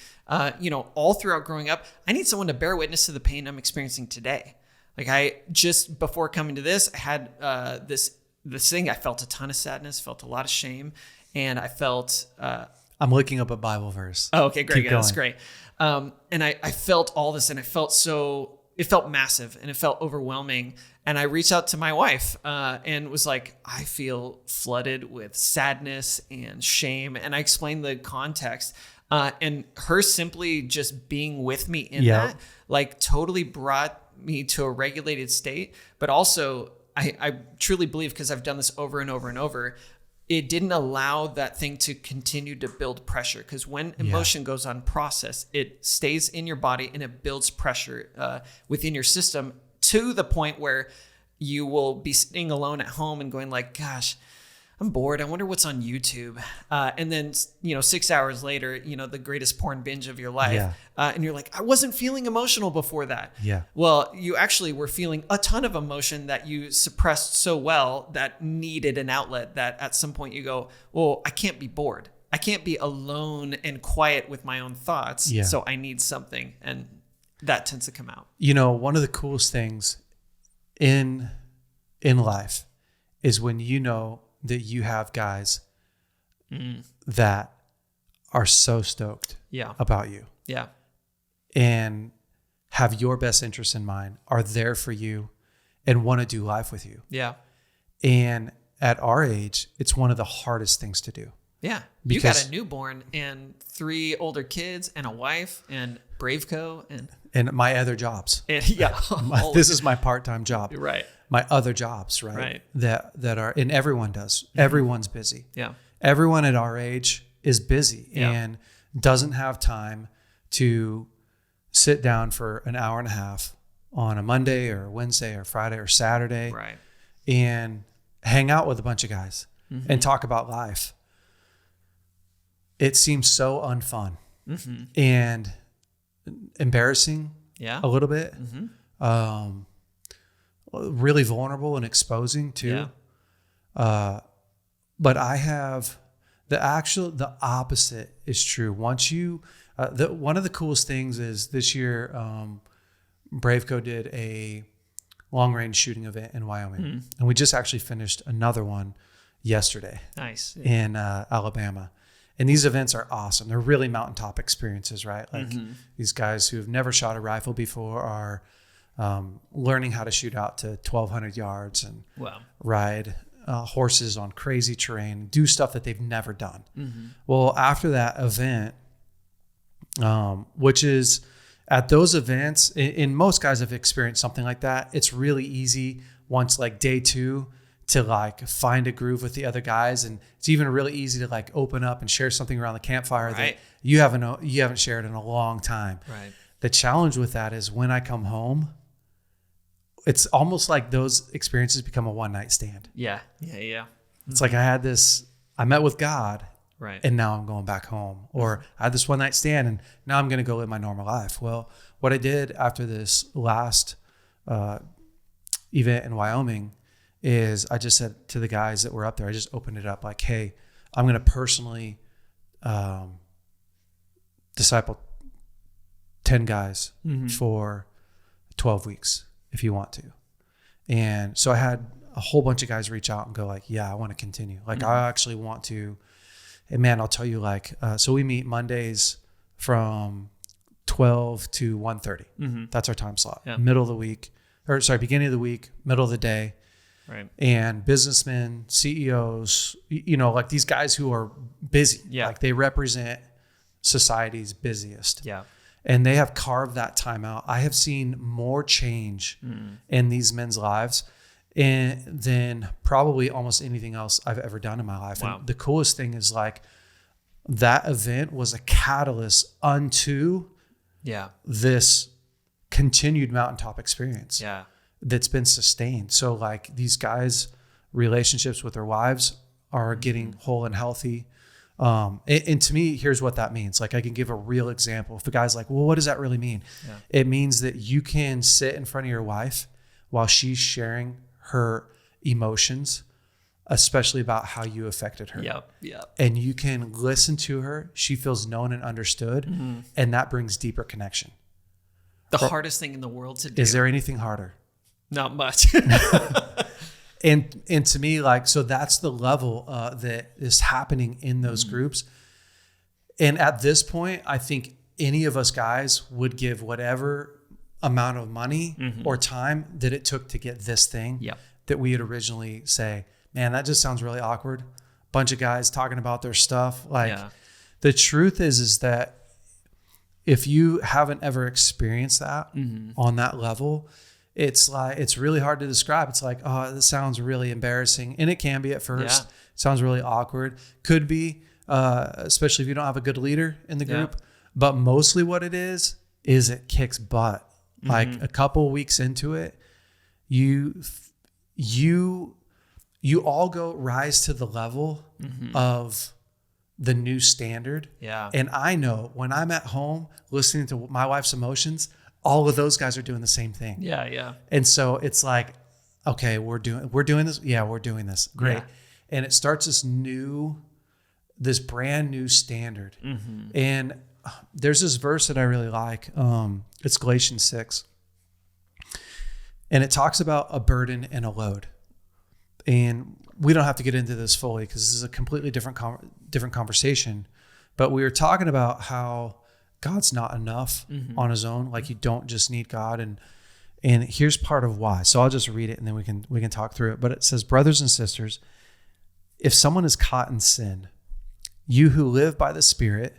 all throughout growing up. I need someone to bear witness to the pain I'm experiencing today. Like I just before coming to this, I had this thing. I felt a ton of sadness, felt a lot of shame, and I felt. I'm looking up a Bible verse. Oh, okay, great, Keep that's going. great. And I felt all this, and I felt it felt massive, and it felt overwhelming. And I reached out to my wife and was like, I feel flooded with sadness and shame, and I explained the context. And her simply just being with me in that, like, totally brought me to a regulated state. But also I truly believe, because I've done this over and over and over, it didn't allow that thing to continue to build pressure. Because when emotion goes unprocessed, it stays in your body and it builds pressure within your system to the point where you will be sitting alone at home and going like, gosh, I'm bored. I wonder what's on YouTube. And then, 6 hours later, the greatest porn binge of your life. Yeah. And you're like, I wasn't feeling emotional before that. Yeah. Well, you actually were feeling a ton of emotion that you suppressed so well that needed an outlet, that at some point you go, well, I can't be bored. I can't be alone and quiet with my own thoughts. Yeah. So I need something. And that tends to come out. One of the coolest things in life is when that you have guys that are so stoked about you. Yeah. And have your best interests in mind, are there for you and want to do life with you. Yeah. And at our age, it's one of the hardest things to do. Yeah. You got a newborn and 3 older kids and a wife and BraveCo and my other jobs. This is my part-time job. Right. My other jobs, right? That are, and everyone does. Mm-hmm. Everyone's busy. Yeah. Everyone at our age is busy and doesn't have time to sit down for an hour and a half on a Monday or Wednesday or Friday or Saturday, right, and hang out with a bunch of guys and talk about life. It seems so unfun and embarrassing a little bit. Really vulnerable and exposing too. But I have The opposite is true. Once you, one of the coolest things is this year, BraveCo did a long range shooting event in Wyoming, and we just actually finished another one yesterday. Nice. In Alabama. And these events are awesome. They're really mountaintop experiences, right? Like these guys who have never shot a rifle before are learning how to shoot out to 1,200 yards and ride horses on crazy terrain, do stuff that they've never done. Well, after that event, which is at those events, and most guys have experienced something like that, it's really easy once like day 2 to like find a groove with the other guys. And it's even really easy to like open up and share something around the campfire that you haven't shared in a long time. Right. The challenge with that is when I come home, it's almost like those experiences become a one night stand. Yeah. It's like I met with God, right, and now I'm going back home. Or I had this one night stand and now I'm going to go live my normal life. Well, what I did after this last event in Wyoming is I just said to the guys that were up there, I just opened it up like, hey, I'm going to personally disciple 10 guys for 12 weeks if you want to. And so I had a whole bunch of guys reach out and go like, yeah, I want to continue. Like I actually want to. And man, I'll tell you like, so we meet Mondays from 12 to 1:30. That's our time slot. Middle of the week, beginning of the week, middle of the day. Right. And businessmen, CEOs, like these guys who are busy, like they represent society's busiest. Yeah. And they have carved that time out. I have seen more change in these men's lives than probably almost anything else I've ever done in my life. Wow. And the coolest thing is like that event was a catalyst unto this continued mountaintop experience. Yeah. That's been sustained. So like these guys' relationships with their wives are getting whole and healthy. And to me, here's what that means. Like I can give a real example. If the guy's like, well, what does that really mean? Yeah. It means that you can sit in front of your wife while she's sharing her emotions, especially about how you affected her. Yep. And you can listen to her. She feels known and understood. And that brings deeper connection. The hardest thing in the world to do. Is there anything harder? Not much. And to me, like, so that's the level that is happening in those groups. And at this point, I think any of us guys would give whatever amount of money or time that it took to get this thing that we had originally say, man, that just sounds really awkward. Bunch of guys talking about their stuff. Like the truth is that if you haven't ever experienced that on that level, it's like, it's really hard to describe. It's like, oh, this sounds really embarrassing. And it can be at first. It sounds really awkward. Could be, especially if you don't have a good leader in the group. But mostly what it is it kicks butt. Like a couple weeks into it, you all rise to the level of the new standard. Yeah. And I know when I'm at home listening to my wife's emotions, all of those guys are doing the same thing. Yeah. And so it's like, okay, we're doing this. Yeah, we're doing this. Great. Yeah. And it starts this brand new standard. And there's this verse that I really like. It's Galatians 6. And it talks about a burden and a load. And we don't have to get into this fully because this is a completely different conversation. But we were talking about how God's not enough on his own. Like you don't just need God. And here's part of why. So I'll just read it and then we can talk through it. But it says, brothers and sisters, if someone is caught in sin, you who live by the Spirit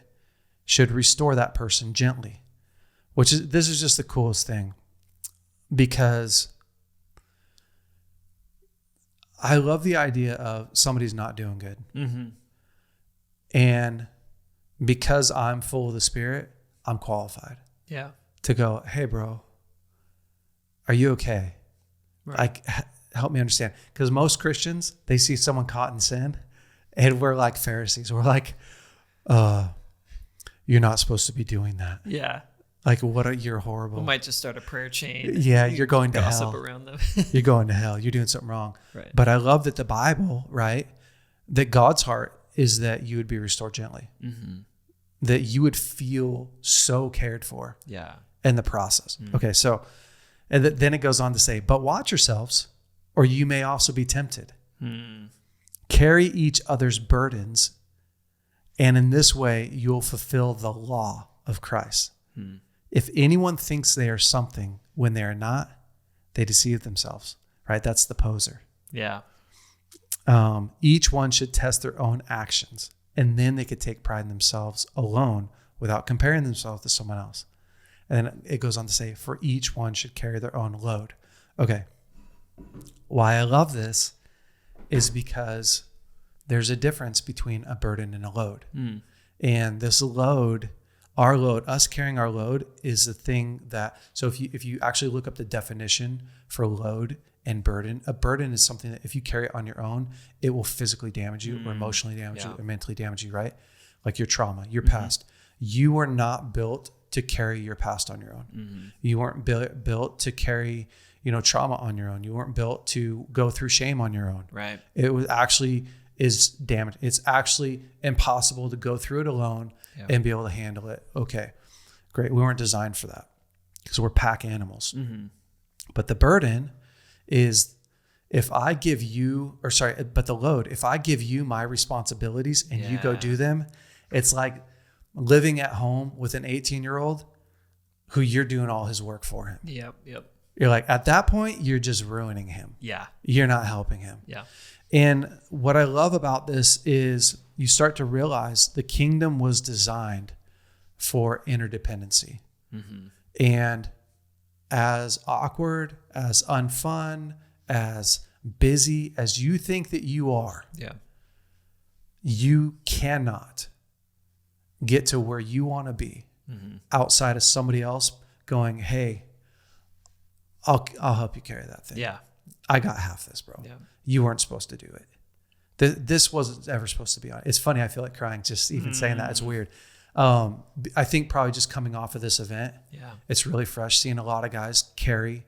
should restore that person gently. This is just the coolest thing because I love the idea of somebody's not doing good. And because I'm full of the Spirit, I'm qualified. Yeah. To go, hey, bro, are you okay? Right. Like, help me understand. Because most Christians, they see someone caught in sin, and we're like Pharisees. We're like, you're not supposed to be doing that. Yeah. Like, you're horrible. We might just start a prayer chain. Yeah, you're going to hell. Gossip around them. You're going to hell. You're doing something wrong. Right. But I love that the Bible, right, that God's heart is that you would be restored gently, that you would feel so cared for in the process. Okay. So, and then it goes on to say, but watch yourselves, or you may also be tempted. Carry each other's burdens, and in this way you'll fulfill the law of Christ. If anyone thinks they are something when they are not, they deceive themselves, right? That's the poser. Yeah. Each one should test their own actions, and then they could take pride in themselves alone without comparing themselves to someone else. And then it goes on to say, for each one should carry their own load. Okay. Why I love this is because there's a difference between a burden and a load. And this load, our load, us carrying our load is the thing that, so if you actually look up the definition for load and burden, a burden is something that if you carry it on your own, it will physically damage you or emotionally damage you or mentally damage you, right? Like your trauma, your past. You were not built to carry your past on your own. You weren't built to carry, trauma on your own. You weren't built to go through shame on your own. Right. It was actually is damaged. It's actually impossible to go through it alone and be able to handle it. Okay, great. We weren't designed for that because we're pack animals. But the burden is but the load, if I give you my responsibilities and you go do them, it's like living at home with an 18-year-old who you're doing all his work for him. Yep. You're like, at that point, you're just ruining him. Yeah. You're not helping him. Yeah. And what I love about this is you start to realize the kingdom was designed for interdependency. And as awkward, as unfun, as busy as you think that you are, you cannot get to where you want to be outside of somebody else going, hey, I'll help you carry that thing. I got half this, bro. You weren't supposed to do it. This wasn't ever supposed to be on. It's funny. I feel like crying just even saying that. It's weird. I think probably just coming off of this event, it's really fresh seeing a lot of guys carry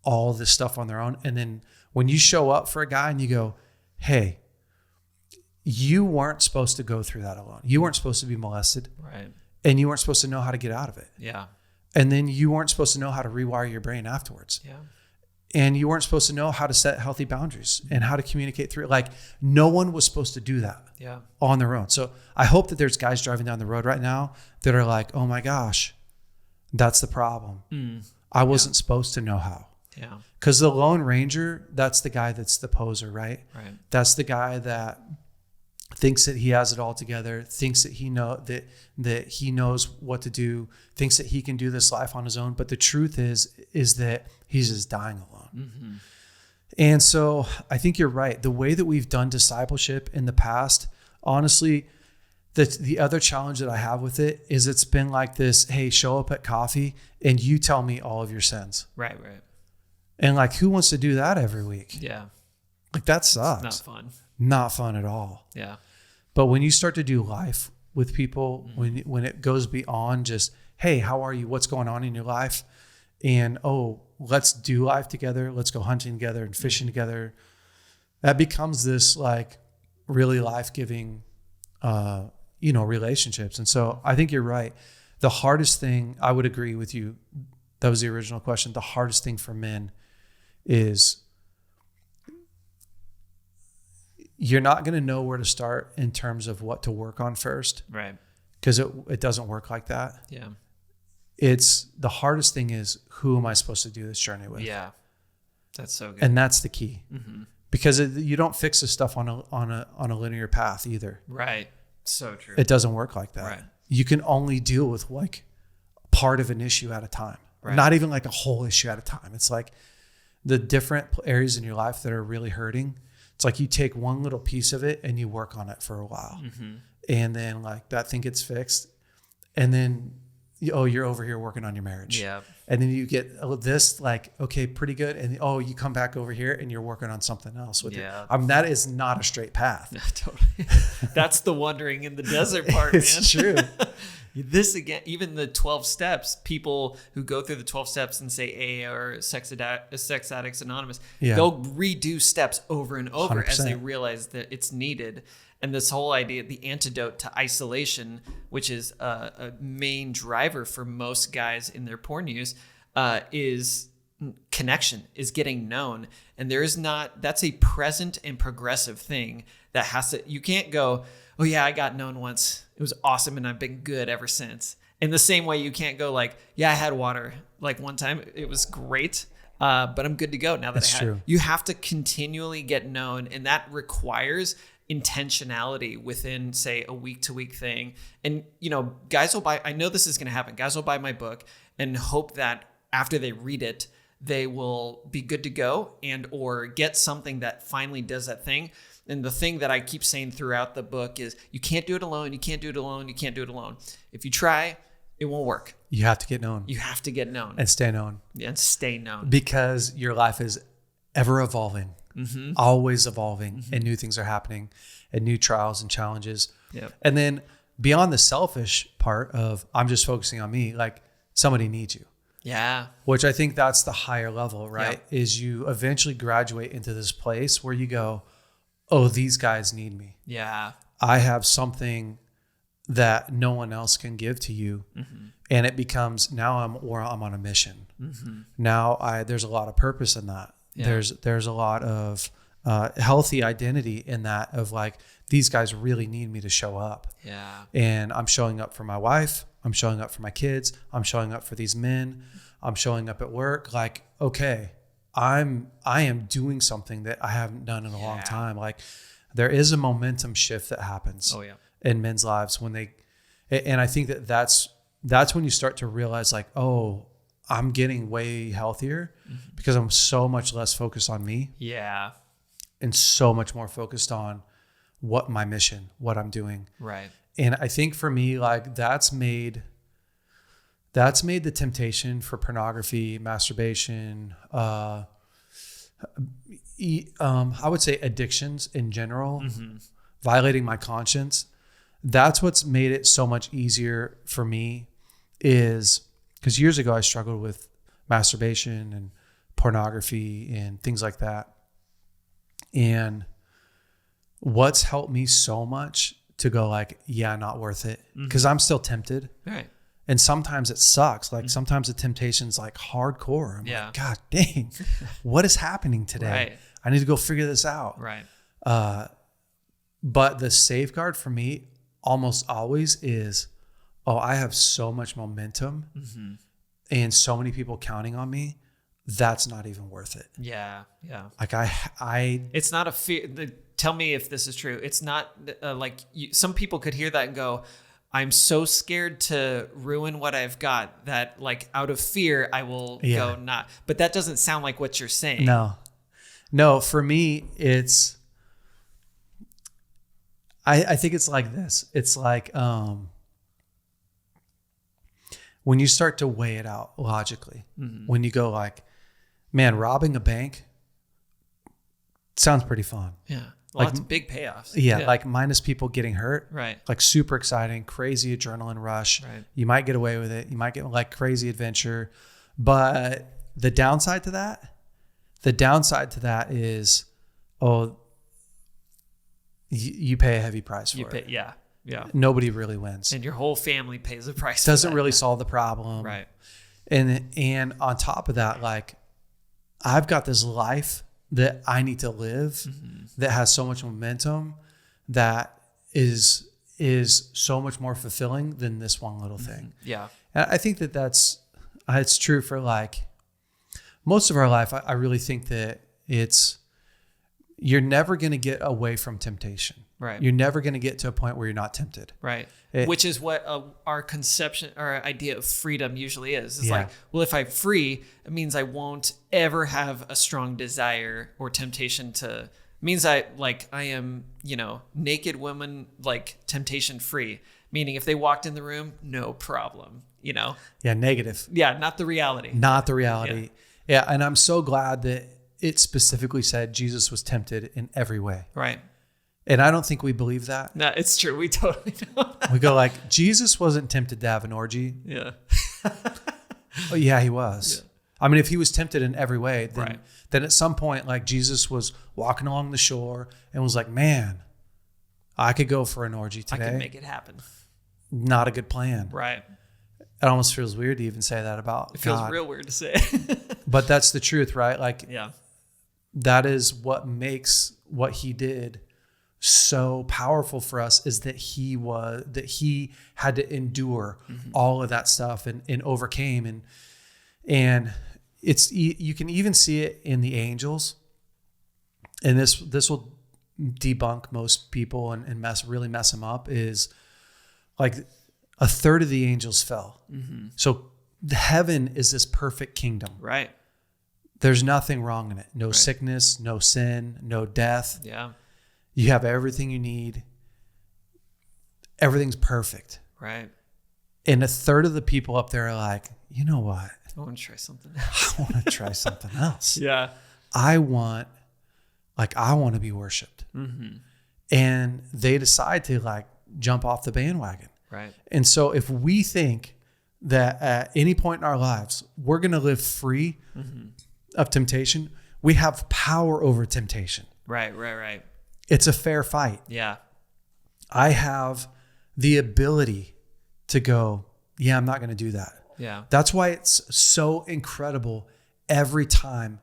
all this stuff on their own. And then when you show up for a guy and you go, hey, you weren't supposed to go through that alone. You weren't supposed to be molested. Right. And you weren't supposed to know how to get out of it. Yeah. And then you weren't supposed to know how to rewire your brain afterwards. Yeah. And you weren't supposed to know how to set healthy boundaries and how to communicate through it. Like no one was supposed to do that on their own. So I hope that there's guys driving down the road right now that are like, oh my gosh, that's the problem. I wasn't supposed to know how. Yeah. Because the Lone Ranger, that's the guy that's the poser, right? Right. That's the guy that thinks that he has it all together, thinks that he knows what to do, thinks that he can do this life on his own. But the truth is that he's just dying alone. And so I think you're right. The way that we've done discipleship in the past, honestly, the other challenge that I have with it is it's been like this, hey, show up at coffee and you tell me all of your sins. Right. And like, who wants to do that every week? Yeah. Like that sucks. It's not fun. Not fun at all. Yeah. But when you start to do life with people, when it goes beyond just, hey, how are you? What's going on in your life? And, oh, let's do life together. Let's go hunting together and fishing together. That becomes this like really life-giving, relationships. And so I think you're right. The hardest thing, I would agree with you. That was the original question. The hardest thing for men is you're not going to know where to start in terms of what to work on first. Right. Because it doesn't work like that. Yeah. It's the hardest thing is, who am I supposed to do this journey with? Yeah. That's so good. And that's the key. Because you don't fix this stuff on a linear path either. Right. So true. It doesn't work like that. Right. You can only deal with like part of an issue at a time. Right. Not even like a whole issue at a time. It's like the different areas in your life that are really hurting. It's like you take one little piece of it and you work on it for a while. And then like that thing gets fixed. And then, you're over here working on your marriage. Yeah. And then you get this like, okay, pretty good. And you come back over here and you're working on something else with it. That is not a straight path. Totally. That's the wandering in the desert part, it's man. True. This again, even the 12 steps, people who go through the 12 steps and say AA or Sex Addicts Anonymous, they'll redo steps over and over 100%. As they realize that it's needed. And this whole idea, the antidote to isolation, which is a main driver for most guys in their porn use, is connection, is getting known. And that's a present and progressive thing that you can't go, oh yeah, I got known once. It was awesome. And I've been good ever since. In the same way, you can't go like, yeah, I had water like one time. It was great. But I'm good to go now that I had it. You have to continually get known. And that requires intentionality within, say, a week-to-week thing. And, guys will buy, I know this is going to happen. Guys will buy my book and hope that after they read it, they will be good to go and or get something that finally does that thing. And the thing that I keep saying throughout the book is you can't do it alone. You can't do it alone. You can't do it alone. If you try, it won't work. You have to get known. You have to get known. And stay known. Yeah, and stay known. Because your life is ever evolving. Mm-hmm. Always evolving, mm-hmm. and new things are happening and new trials and challenges. Yep. And then beyond the selfish part of I'm just focusing on me, like somebody needs you. Yeah. Which I think that's the higher level, right? Yep. Is you eventually graduate into this place where you go, oh, these guys need me. Yeah. I have something that no one else can give to you. Mm-hmm. And it becomes now I'm on a mission. Mm-hmm. Now there's a lot of purpose in that. Yeah. There's a lot of healthy identity in that of like, these guys really need me to show up. Yeah. And I'm showing up for my wife. I'm showing up for my kids. I'm showing up for these men. I'm showing up at work. Like, okay, I am doing something that I haven't done in a long time. Like there is a momentum shift that happens in men's lives and I think that's when you start to realize like, oh, I'm getting way healthier because I'm so much less focused on me. Yeah. And so much more focused on what I'm doing. Right. And I think for me, like that's made the temptation for pornography, masturbation, I would say addictions in general, violating my conscience. That's what's made it so much easier for me is because years ago I struggled with masturbation and pornography and things like that. And what's helped me so much to go like, yeah, not worth it. Because I'm still tempted. Right. And sometimes it sucks. Like sometimes the temptation's like hardcore. I'm like, God dang, what is happening today? Right. I need to go figure this out. Right. But the safeguard for me almost always is, I have so much momentum and so many people counting on me. That's not even worth it. Yeah. Yeah. Like it's not a fear. Tell me if this is true. It's not some people could hear that and go, I'm so scared to ruin what I've got that like out of fear, I will go not. But that doesn't sound like what you're saying. No, for me, it's, I think it's like this. It's like, when you start to weigh it out logically, when you go like, man, robbing a bank sounds pretty fun. Yeah. Lots of big payoffs. Yeah. Like minus people getting hurt. Right. Like super exciting, crazy adrenaline rush. Right. You might get away with it. You might get like crazy adventure. But the downside to that is, you pay a heavy price for it. Yeah. Yeah. Nobody really wins. And your whole family pays the price. Doesn't really solve the problem. Right. And on top of that, like I've got this life that I need to live that has so much momentum that is so much more fulfilling than this one little thing. Yeah. And I think it's true for like most of our life. I really think that you're never going to get away from temptation. Right. You're never going to get to a point where you're not tempted. Right. Which is what our conception, our idea of freedom usually is. It's like, well, if I'm free, it means I won't ever have a strong desire or temptation to, means I am, naked woman, like temptation free. Meaning if they walked in the room, no problem. negative. Yeah. Not the reality. Not the reality. Yeah. And I'm so glad that it specifically said Jesus was tempted in every way. Right. And I don't think we believe that. No, it's true. We totally don't. We go like, Jesus wasn't tempted to have an orgy. Yeah. Oh, yeah, he was. Yeah. I mean, if he was tempted in every way, then at some point, like Jesus was walking along the shore and was like, man, I could go for an orgy today. I could make it happen. Not a good plan. Right. It almost feels weird to even say that about God. It feels real weird to say. But that's the truth, right? Like, yeah, that is what makes what he did so powerful for us, is that he had to endure all of that stuff and overcame. And it's, you can even see it in the angels. And this will debunk most people and really mess them up, is like a third of the angels fell. Mm-hmm. So heaven is this perfect kingdom. Right. There's nothing wrong in it. No sickness, no sin, no death. Yeah. You have everything you need. Everything's perfect. Right. And a third of the people up there are like, you know what? I want to try something. I want to try something else. Yeah. I want to be worshiped. Mm-hmm. And they decide to like jump off the bandwagon. Right. And so if we think that at any point in our lives, we're going to live free of temptation, we have power over temptation. Right. It's a fair fight. Yeah. I have the ability to go, yeah, I'm not going to do that. Yeah. That's why it's so incredible every time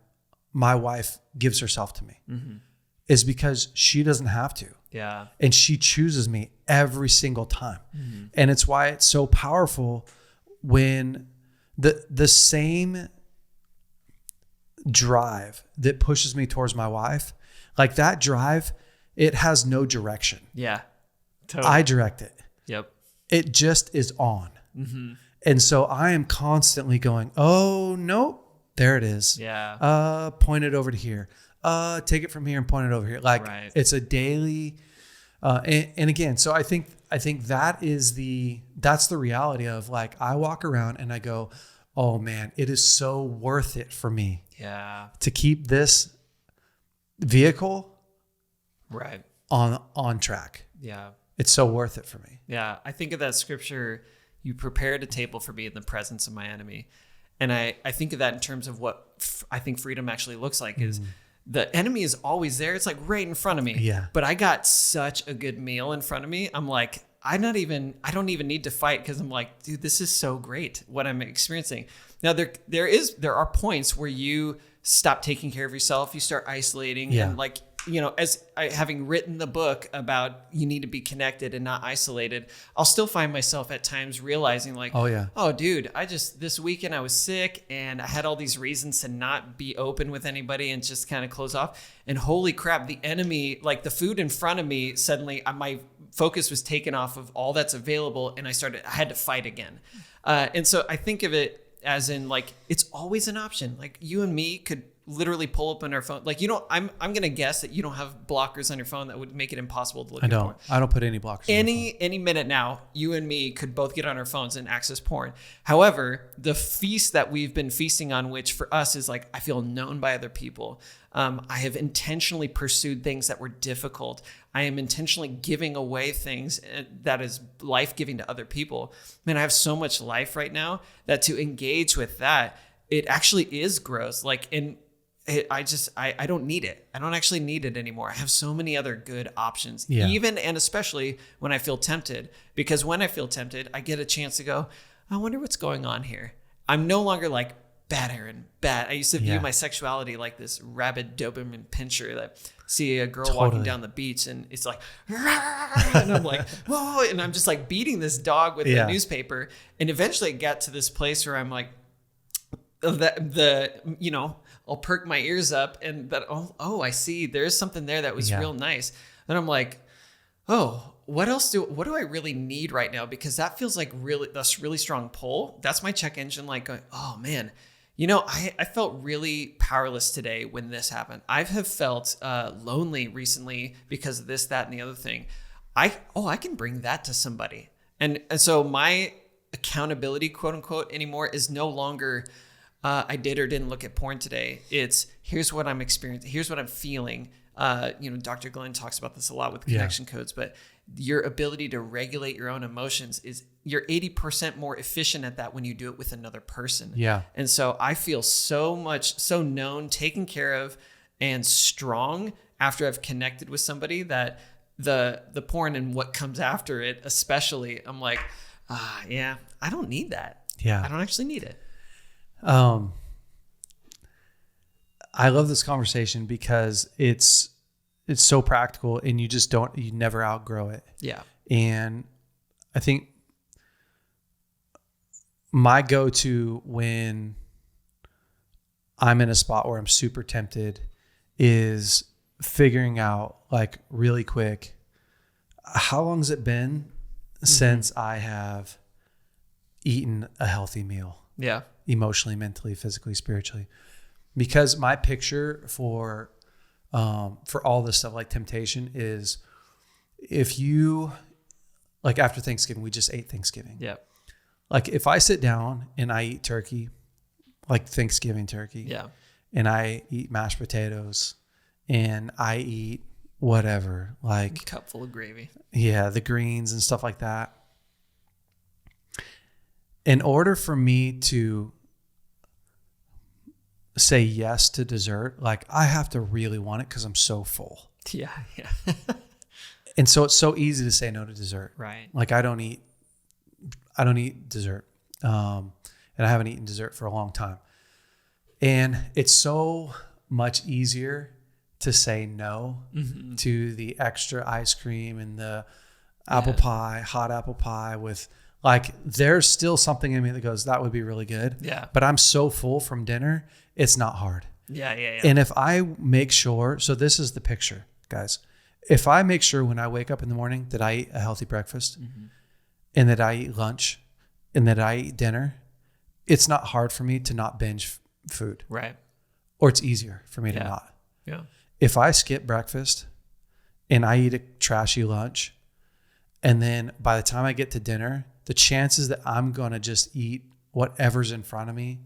my wife gives herself to me, is because she doesn't have to. Yeah. And she chooses me every single time. Mm-hmm. And it's why it's so powerful when the same drive that pushes me towards my wife, like that drive, it has no direction. Yeah. Totally. I direct it. Yep. It just is on. Mm-hmm. And so I am constantly going, oh, no, there it is. Yeah. Point it over to here. Take it from here and point it over here. Like it's a daily, and again, so I think that's the reality of like, I walk around and I go, oh man, it is so worth it for me. Yeah. To keep this vehicle on track. Yeah. It's so worth it for me. Yeah. I think of that scripture, you prepared a table for me in the presence of my enemy. And I think of that in terms of what I think freedom actually looks like is the enemy is always there. It's like right in front of me. Yeah. But I got such a good meal in front of me. I'm like, I don't even need to fight, because I'm like, dude, this is so great what I'm experiencing. Now there are points where you stop taking care of yourself, you start isolating, and like, as having written the book about you need to be connected and not isolated, I'll still find myself at times realizing like, oh dude, this weekend I was sick and I had all these reasons to not be open with anybody and just kind of close off. And holy crap, the enemy, like the food in front of me, suddenly my focus was taken off of all that's available, and I had to fight again. And so I think of it as in like, it's always an option. Like you and me could literally pull up on our phone. Like, I'm going to guess that you don't have blockers on your phone that would make it impossible to look at porn. I don't put any blockers on my phone. Any minute now, you and me could both get on our phones and access porn. However, the feast that we've been feasting on, which for us is like, I feel known by other people. I have intentionally pursued things that were difficult. I am intentionally giving away things that is life-giving to other people. Man, I have so much life right now that to engage with that, it actually is gross. Like, I don't need it. I don't actually need it anymore. I have so many other good options, even and especially when I feel tempted, because when I feel tempted, I get a chance to go, I wonder what's going on here. I'm no longer like, bad Aaron, bad. I used to view my sexuality like this rabid dopamine pincher that see a girl walking down the beach and it's like, and I'm like, whoa, and I'm just like beating this dog with a newspaper. And eventually it got to this place where I'm like, I'll perk my ears up and that, I see there's something there that was real nice. Then I'm like, what do I really need right now? Because that feels like that's really strong pull. That's my check engine, like going, oh man, I felt really powerless today when this happened. I have felt lonely recently because of this, that, and the other thing. I can bring that to somebody. And so my accountability, quote unquote, anymore is no longer, I did or didn't look at porn today. It's here's what I'm experiencing. Here's what I'm feeling. Dr. Glenn talks about this a lot with connection codes, but your ability to regulate your own emotions is you're 80% more efficient at that when you do it with another person. Yeah. And so I feel so known, taken care of, and strong after I've connected with somebody that the porn and what comes after it, especially, I'm like, I don't need that. Yeah. I don't actually need it. I love this conversation because it's so practical, and you never outgrow it. Yeah. And I think my go-to when I'm in a spot where I'm super tempted is figuring out, like, really quick, how long has it been since I have eaten a healthy meal? Yeah. Emotionally, mentally, physically, spiritually. Because my picture for all this stuff like temptation is, if you, like, after Thanksgiving, we just ate Thanksgiving. Yeah. Like, if I sit down and I eat turkey, like Thanksgiving turkey. Yeah. And I eat mashed potatoes and I eat whatever, like a cup full of gravy. Yeah, the greens and stuff like that. In order for me to say yes to dessert, like, I have to really want it because I'm so full. Yeah. And so it's so easy to say no to dessert. Right. Like, I don't eat dessert. And I haven't eaten dessert for a long time. And it's so much easier to say no to the extra ice cream and the apple pie, hot apple pie with, like, there's still something in me that goes, that would be really good. Yeah. But I'm so full from dinner, it's not hard. Yeah. And if I make sure, so this is the picture, guys. If I make sure when I wake up in the morning that I eat a healthy breakfast and that I eat lunch and that I eat dinner, it's not hard for me to not binge food. Right. Or it's easier for me to not. Yeah. If I skip breakfast and I eat a trashy lunch, and then by the time I get to dinner, the chances that I'm going to just eat whatever's in front of me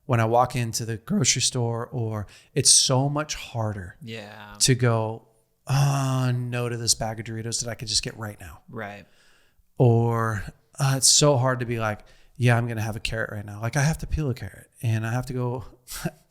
when I walk into the grocery store, or it's so much harder to go, no to this bag of Doritos that I could just get right now. Right. Or it's so hard to be like, yeah, I'm going to have a carrot right now. Like, I have to peel a carrot and I have to go,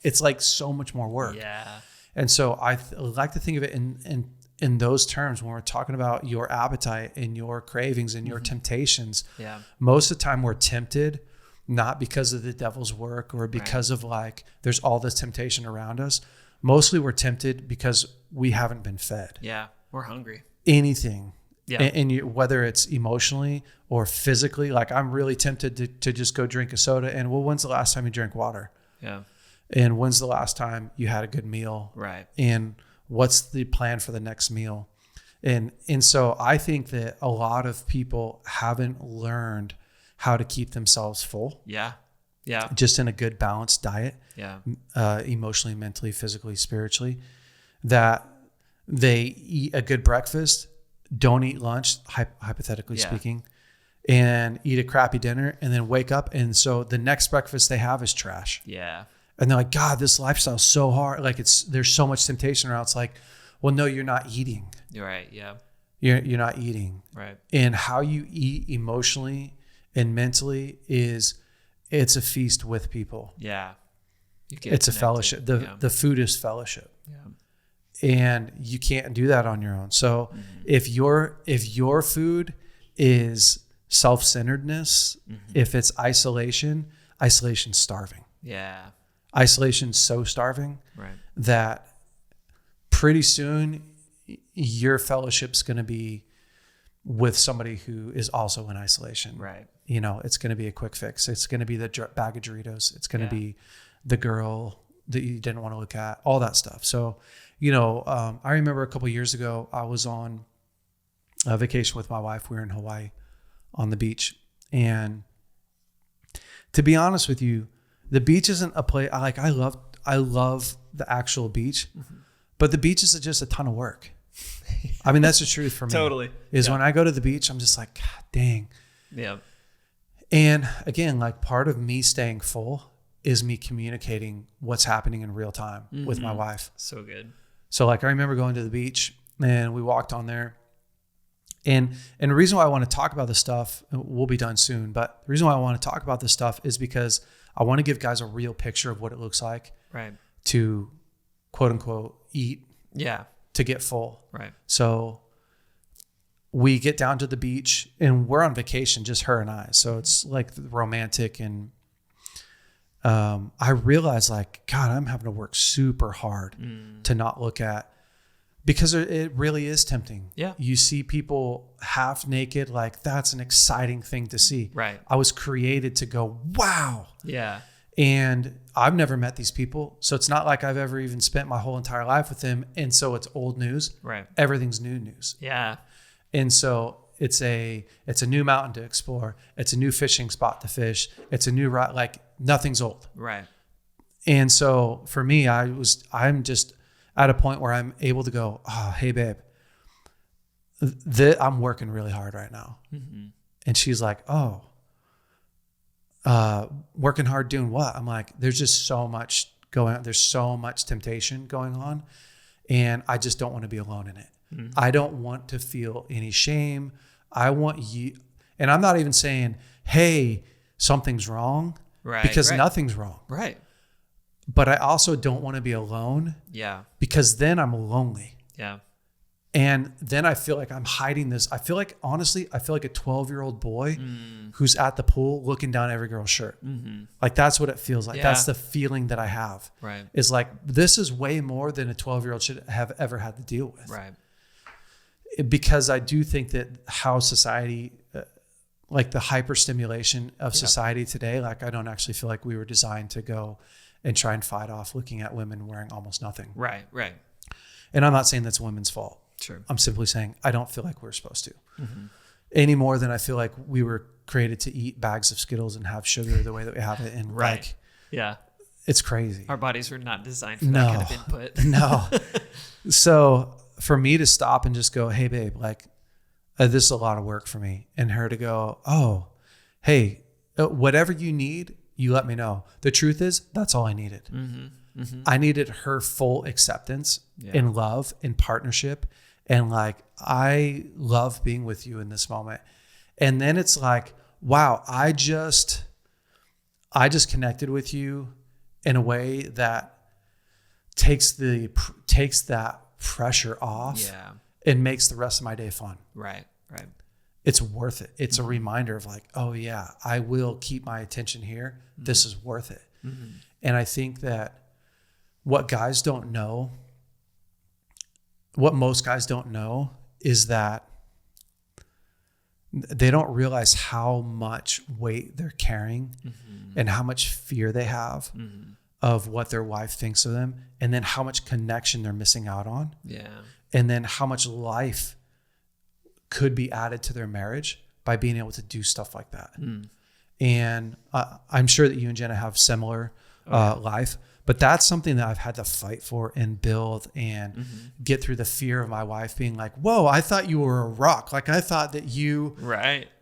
it's like so much more work. Yeah. And so I like to think of it in those terms when we're talking about your appetite and your cravings and your temptations. Yeah. Most of the time we're tempted, not because of the devil's work or because of, like, there's all this temptation around us. Mostly we're tempted because we haven't been fed. Yeah. We're hungry. Anything. Yeah. And whether it's emotionally or physically, like, I'm really tempted to just go drink a soda. And, well, when's the last time you drank water? Yeah. And when's the last time you had a good meal? Right. And what's the plan for the next meal? And so I think that a lot of people haven't learned how to keep themselves full. Yeah. Yeah. Just in a good balanced diet. Yeah. Emotionally, mentally, physically, spiritually. That they eat a good breakfast, don't eat lunch, hypothetically speaking, and eat a crappy dinner, and then wake up. And so the next breakfast they have is trash. Yeah. And they're like, God, this lifestyle's so hard. Like, there's so much temptation around. It's like, well, no, you're not eating. You're right. Yeah. You're not eating. Right. And how you eat emotionally and mentally it's a feast with people. Yeah. It's a fellowship. The food is fellowship. Yeah. And you can't do that on your own. So if your food is self-centeredness, if it's isolation's starving. Yeah. Isolation's so starving that pretty soon your fellowship's going to be with somebody who is also in isolation. Right. You know, it's going to be a quick fix. It's going to be the bag of Doritos. It's going to be the girl that you didn't want to look at, all that stuff. So, you know, I remember a couple of years ago, I was on a vacation with my wife. We were in Hawaii on the beach. And to be honest with you, the beach isn't a place I love the actual beach, but the beach is just a ton of work. I mean, that's the truth for me. Totally. When I go to the beach, I'm just like, God dang. Yeah. And again, like part of me staying full is me communicating what's happening in real time with my wife. So good. So like I remember going to the beach and we walked on there. And the reason why I want to talk about this stuff, we'll be done soon, but the reason why I want to talk about this stuff is because I want to give guys a real picture of what it looks like to quote unquote eat to get full. Right. So we get down to the beach and we're on vacation, just her and I. So it's like romantic. And I realized like, God, I'm having to work super hard to not look at, because it really is tempting. Yeah. You see people half naked, like that's an exciting thing to see. Right. I was created to go, wow. Yeah. And I've never met these people. So it's not like I've ever even spent my whole entire life with them. And so it's old news. Right. Everything's new news. Yeah. And so it's a new mountain to explore. It's a new fishing spot to fish. It's a new route. Like nothing's old. Right. And so for me, I'm just at a point where I'm able to go, oh, hey babe, I'm working really hard right now. Mm-hmm. And she's like, oh, working hard doing what? I'm like, there's just so much going on. There's so much temptation going on. And I just don't want to be alone in it. Mm-hmm. I don't want to feel any shame. I want you, and I'm not even saying, hey, something's wrong, because nothing's wrong. Right. But I also don't want to be alone. Yeah. Because then I'm lonely. Yeah. And then I feel like I'm hiding this. I feel like, honestly, a 12-year-old boy who's at the pool looking down every girl's shirt. Mm-hmm. Like that's what it feels like. Yeah. That's the feeling that I have. Right. Is like, this is way more than a 12-year-old should have ever had to deal with. Right. Because I do think that how society, like the hyperstimulation of society today, like I don't actually feel like we were designed to go and try and fight off looking at women wearing almost nothing. Right. And I'm not saying that's women's fault. Sure. I'm simply saying I don't feel like we're supposed to. Mm-hmm. Any more than I feel like we were created to eat bags of Skittles and have sugar the way that we have it. And like, it's crazy. Our bodies were not designed for that kind of input. No. So for me to stop and just go, hey babe, like this is a lot of work for me. And her to go, oh, hey, whatever you need, you let me know. The truth is, that's all I needed. Mm-hmm. Mm-hmm. I needed her full acceptance and love and partnership. And like, I love being with you in this moment. And then it's like, wow, I just connected with you in a way that takes that pressure off and makes the rest of my day fun. Right. It's worth it. It's a reminder of like, oh yeah, I will keep my attention here. Mm-hmm. This is worth it. Mm-hmm. And I think that what most guys don't know is that they don't realize how much weight they're carrying and how much fear they have of what their wife thinks of them, and then how much connection they're missing out on. Yeah. And then how much life could be added to their marriage by being able to do stuff like that. And I'm sure that you and Jenna have similar life, but that's something that I've had to fight for and build and get through the fear of my wife being like, whoa, I thought you were a rock. Like I thought that you,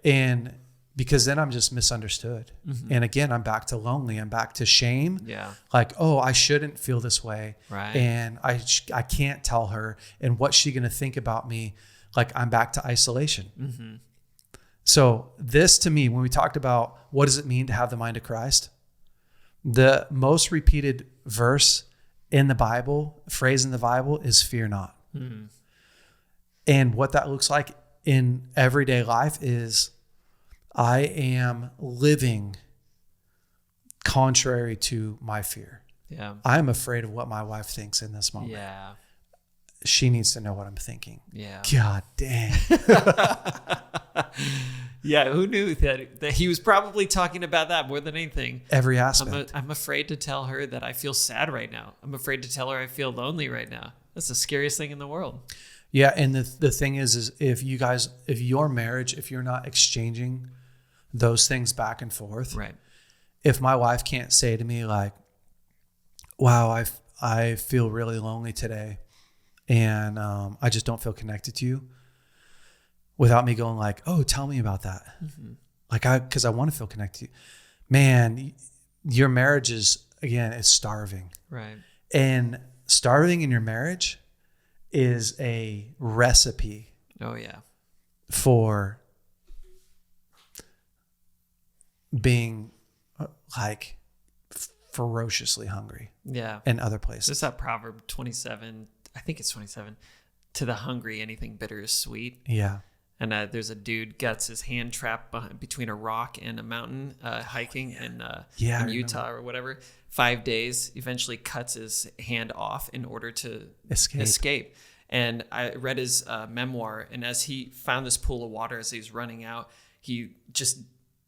and because then I'm just misunderstood. And again, I'm back to lonely. I'm back to shame. Yeah. Like, oh, I shouldn't feel this way. Right. And I can't tell her, and what's she going to think about me? Like I'm back to isolation. So this to me, when we talked about what does it mean to have the mind of Christ, the most repeated verse in the Bible, phrase in the Bible is fear not. And what that looks like in everyday life is I am living contrary to my fear. Yeah. I'm afraid of what my wife thinks in this moment. Yeah. She needs to know what I'm thinking. Yeah. God dang. Yeah. Who knew that he was probably talking about that more than anything? Every aspect. I'm afraid to tell her that I feel sad right now. I'm afraid to tell her I feel lonely right now. That's the scariest thing in the world. Yeah. And the thing is if your marriage, if you're not exchanging those things back and forth, right? If my wife can't say to me like, wow, I feel really lonely today, and I just don't feel connected to you, without me going like, oh, tell me about that. because I want to feel connected to you. Man, your marriage is starving. Right. And starving in your marriage is a recipe. Oh yeah. For being like ferociously hungry. Yeah. In other places. There's that proverb 27, I think it's 27, to the hungry, anything bitter is sweet. Yeah. And there's a dude gets his hand trapped between a rock and a mountain hiking in Utah or whatever. 5 days, eventually cuts his hand off in order to escape. And I read his memoir, and as he found this pool of water as he was running out, he just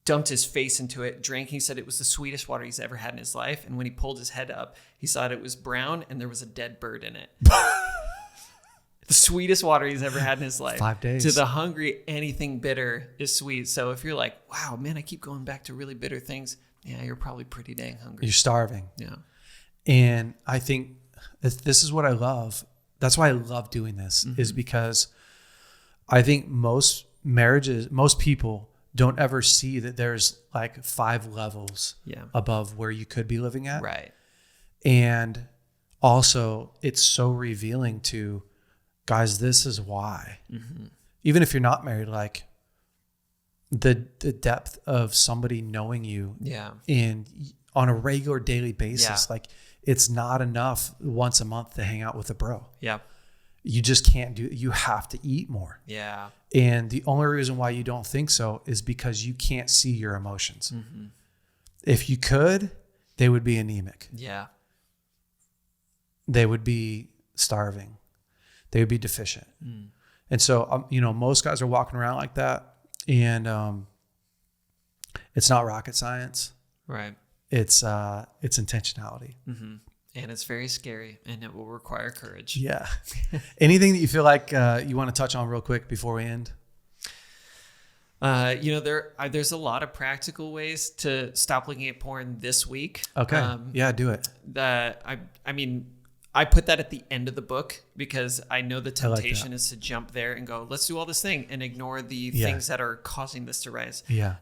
dumped his face into it, drank. He said it was the sweetest water he's ever had in his life. And when he pulled his head up, he saw it was brown and there was a dead bird in it. The sweetest water he's ever had in his life. 5 days. To the hungry, anything bitter is sweet. So if you're like, wow, man, I keep going back to really bitter things. Yeah, you're probably pretty dang hungry. You're starving. Yeah. And I think this is what I love. That's why I love doing this, is because I think most marriages, most people don't ever see that there's like 5 levels above where you could be living at. Right. And also it's so revealing to guys, this is why. Even if you're not married, like the depth of somebody knowing you and on a regular daily basis, like it's not enough once a month to hang out with a bro. Yeah. You just can't do it. You have to eat more. Yeah. And the only reason why you don't think so is because you can't see your emotions. If you could, they would be anemic. Yeah. They would be starving. They would be deficient. And so, most guys are walking around like that, and it's not rocket science. Right. It's intentionality. And it's very scary, and it will require courage. Yeah. Anything that you feel like you want to touch on real quick before we end? There's a lot of practical ways to stop looking at porn this week. Okay. Do it. I put that at the end of the book because I know the temptation is to jump there and go, let's do all this thing and ignore the things that are causing this to rise. Yeah.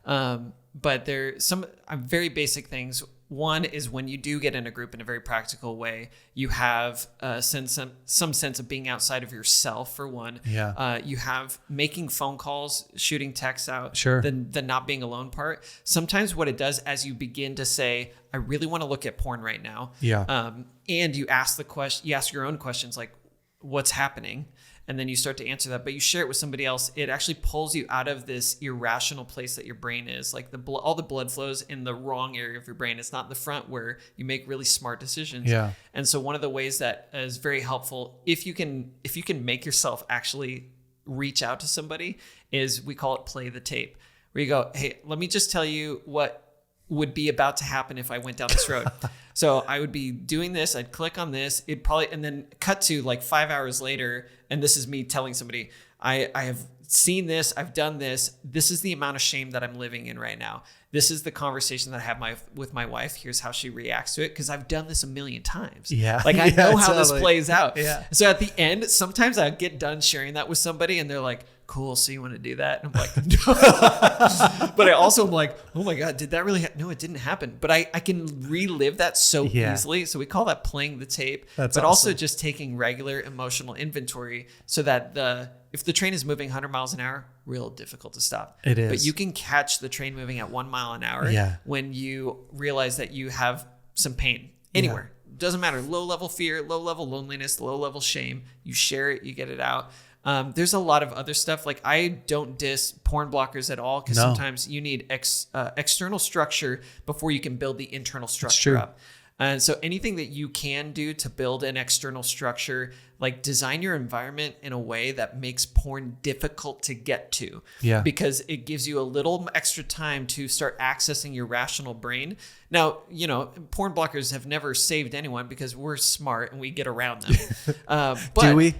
But there's some very basic things. One is when you do get in a group in a very practical way, you have some sense of being outside of yourself, for one. Yeah. You have making phone calls, shooting texts out. Sure. The not being alone part. Sometimes what it does as you begin to say, I really want to look at porn right now. Yeah. And you ask you ask your own questions like, what's happening? And then you start to answer that, but you share it with somebody else. It actually pulls you out of this irrational place that your brain is. Like all the blood flows in the wrong area of your brain. It's not the front where you make really smart decisions. Yeah. And so one of the ways that is very helpful, if you can make yourself actually reach out to somebody, is we call it play the tape, where you go, hey, let me just tell you what would be about to happen if I went down this road. So I would be doing this, I'd click on this, and then cut to like 5 hours later. And this is me telling somebody, I have seen this, I've done this. This is the amount of shame that I'm living in right now. This is the conversation that I have with my wife. Here's how she reacts to it, because I've done this a million times. Yeah. Like I know how this plays out. Yeah. So at the end, sometimes I get done sharing that with somebody and they're like, cool, so you want to do that? And I'm like, no. But I also am like, oh my God, did that really happen? No, it didn't happen. But I can relive that so easily. So we call that playing the tape. That's awesome. Also just taking regular emotional inventory so that if the train is moving 100 miles an hour, real difficult to stop. It is. But you can catch the train moving at 1 mile an hour when you realize that you have some pain anywhere. Yeah. Doesn't matter. Low level fear, low level loneliness, low level shame. You share it, you get it out. There's a lot of other stuff. Like I don't diss porn blockers at all, because sometimes you need external structure before you can build the internal structure up. And so anything that you can do to build an external structure, like design your environment in a way that makes porn difficult to get to. Yeah. Because it gives you a little extra time to start accessing your rational brain. Now, porn blockers have never saved anyone because we're smart and we get around them. But do we?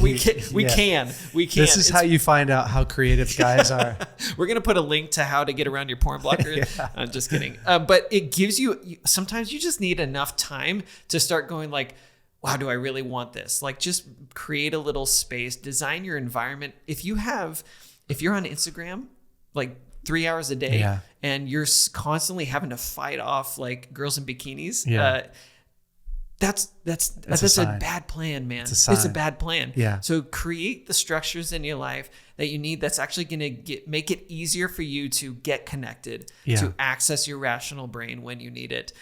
We can. This is how you find out how creative guys are. We're going to put a link to how to get around your porn blocker. I'm just kidding. But it gives you, sometimes you just need enough time to start going like, wow, do I really want this? Like just create a little space, design your environment. If you're on Instagram, like 3 hours a day and you're constantly having to fight off like girls in bikinis, that's a bad plan, man. It's a bad plan. Yeah. So create the structures in your life that you need that's actually going to make it easier for you to get connected, to access your rational brain when you need it.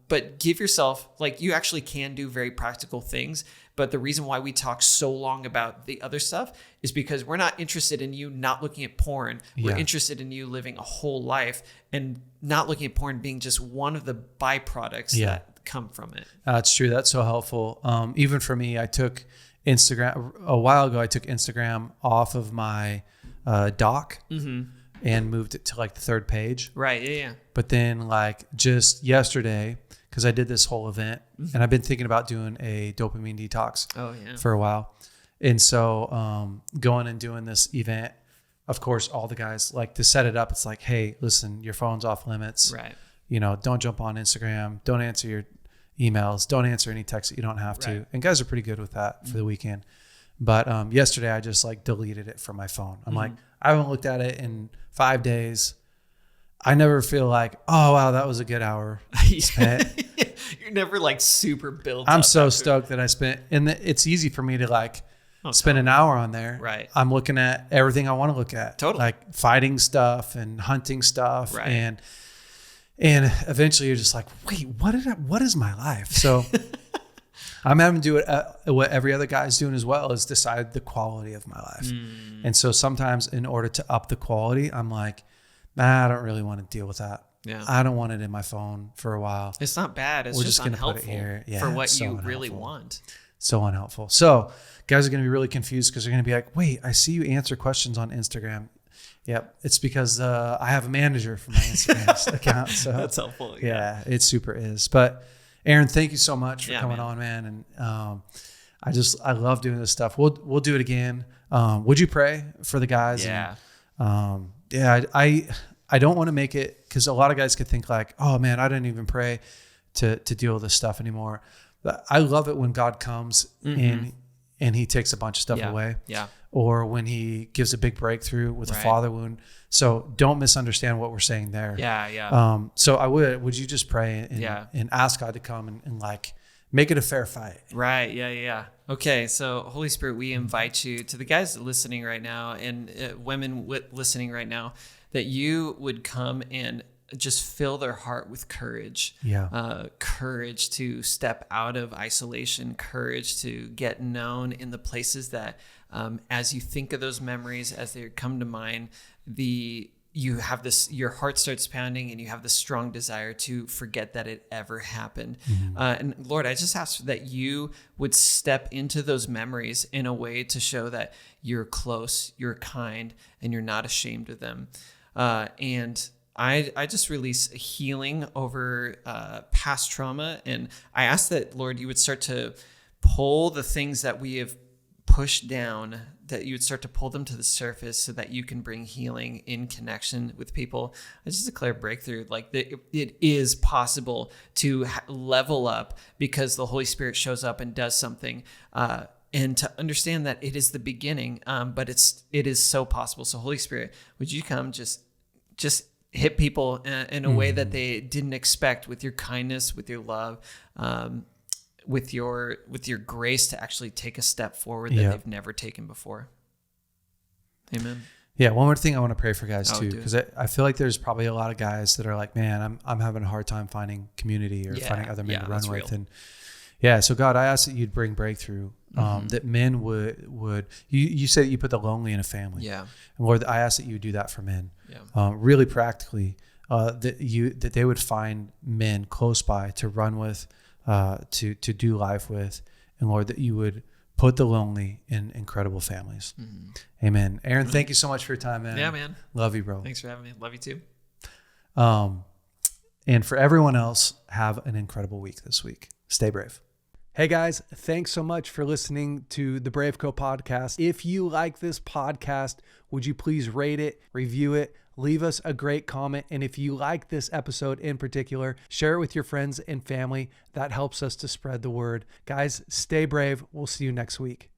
But give yourself, like, you actually can do very practical things. But the reason why we talk so long about the other stuff is because we're not interested in you not looking at porn. We're interested in you living a whole life and not looking at porn being just one of the byproducts that come from it. That's true. That's so helpful. Even for me, I took Instagram a while ago. I took Instagram off of my doc and moved it to like the third page. Right. Yeah. But then like just yesterday, because I did this whole event and I've been thinking about doing a dopamine detox for a while. And so going and doing this event, of course, all the guys like to set it up. It's like, hey, listen, your phone's off limits. Right. You know, don't jump on Instagram. Don't answer your emails. Don't answer any texts that you don't have to. And guys are pretty good with that for the weekend. But yesterday I just like deleted it from my phone. I'm like, I haven't looked at it in 5 days. I never feel like, oh, wow, that was a good hour spent. You're never like super built I'm up so stoked that I spent, and it's easy for me to like spend an hour on there. Right. I'm looking at everything I want to look at. Totally. Like fighting stuff and hunting stuff. Right. And eventually you're just like, wait, what is my life? So I'm having to do it what every other guy's doing as well, is decide the quality of my life. And so sometimes in order to up the quality, I'm like, I don't really want to deal with that. Yeah. I don't want it in my phone for a while. It's not bad. It's just unhelpful for what you really want. So unhelpful. So guys are going to be really confused because they're going to be like, wait, I see you answer questions on Instagram. Yep. It's because I have a manager for my Instagram account. So that's helpful. Yeah, it super is. But Aaron, thank you so much for coming on, man. And I love doing this stuff. We'll do it again. Would you pray for the guys? Yeah. And, I don't want to make it, because a lot of guys could think like, oh man, I didn't even pray to deal with this stuff anymore. But I love it when God comes and he takes a bunch of stuff away. Yeah. Or when he gives a big breakthrough with a father wound. So don't misunderstand what we're saying there. Yeah. Yeah. So would you just pray and ask God to come and like make it a fair fight? Right. Yeah. Yeah. Okay. So Holy Spirit, we invite you, to the guys listening right now and women listening right now, that you would come and just fill their heart with courage. Yeah. Courage to step out of isolation, courage to get known in the places that, as you think of those memories, as they come to mind, you have this, your heart starts pounding and you have this strong desire to forget that it ever happened. And Lord, I just ask that you would step into those memories in a way to show that you're close, you're kind, and you're not ashamed of them. And I just release healing over past trauma. And I ask that, Lord, you would start to pull the things that we have pushed down, that you would start to pull them to the surface so that you can bring healing in connection with people. I just declare breakthrough, like it is possible to level up because the Holy Spirit shows up and does something. And to understand that it is the beginning, but it is so possible. So Holy Spirit, would you come just hit people in a way that they didn't expect, with your kindness, with your love, with your grace to actually take a step forward that they've never taken before. Amen. Yeah. One more thing I want to pray for guys too, because I feel like there's probably a lot of guys that are like, man, I'm having a hard time finding community or finding other men to run with. Real. And so God, I ask that you'd bring breakthrough, that men would, you say that you put the lonely in a family. Yeah. And Lord, I ask that you would do that for men. Yeah. Really practically, that they would find men close by to run with, to do life with. And Lord, that you would put the lonely in incredible families. Amen. Aaron, thank you so much for your time, man. Yeah, man. Love you, bro. Thanks for having me. Love you too. And for everyone else, have an incredible week this week. Stay brave. Hey guys, thanks so much for listening to the BraveCo podcast. If you like this podcast, would you please rate it, review it, leave us a great comment. And if you like this episode in particular, share it with your friends and family. That helps us to spread the word. Guys, stay brave. We'll see you next week.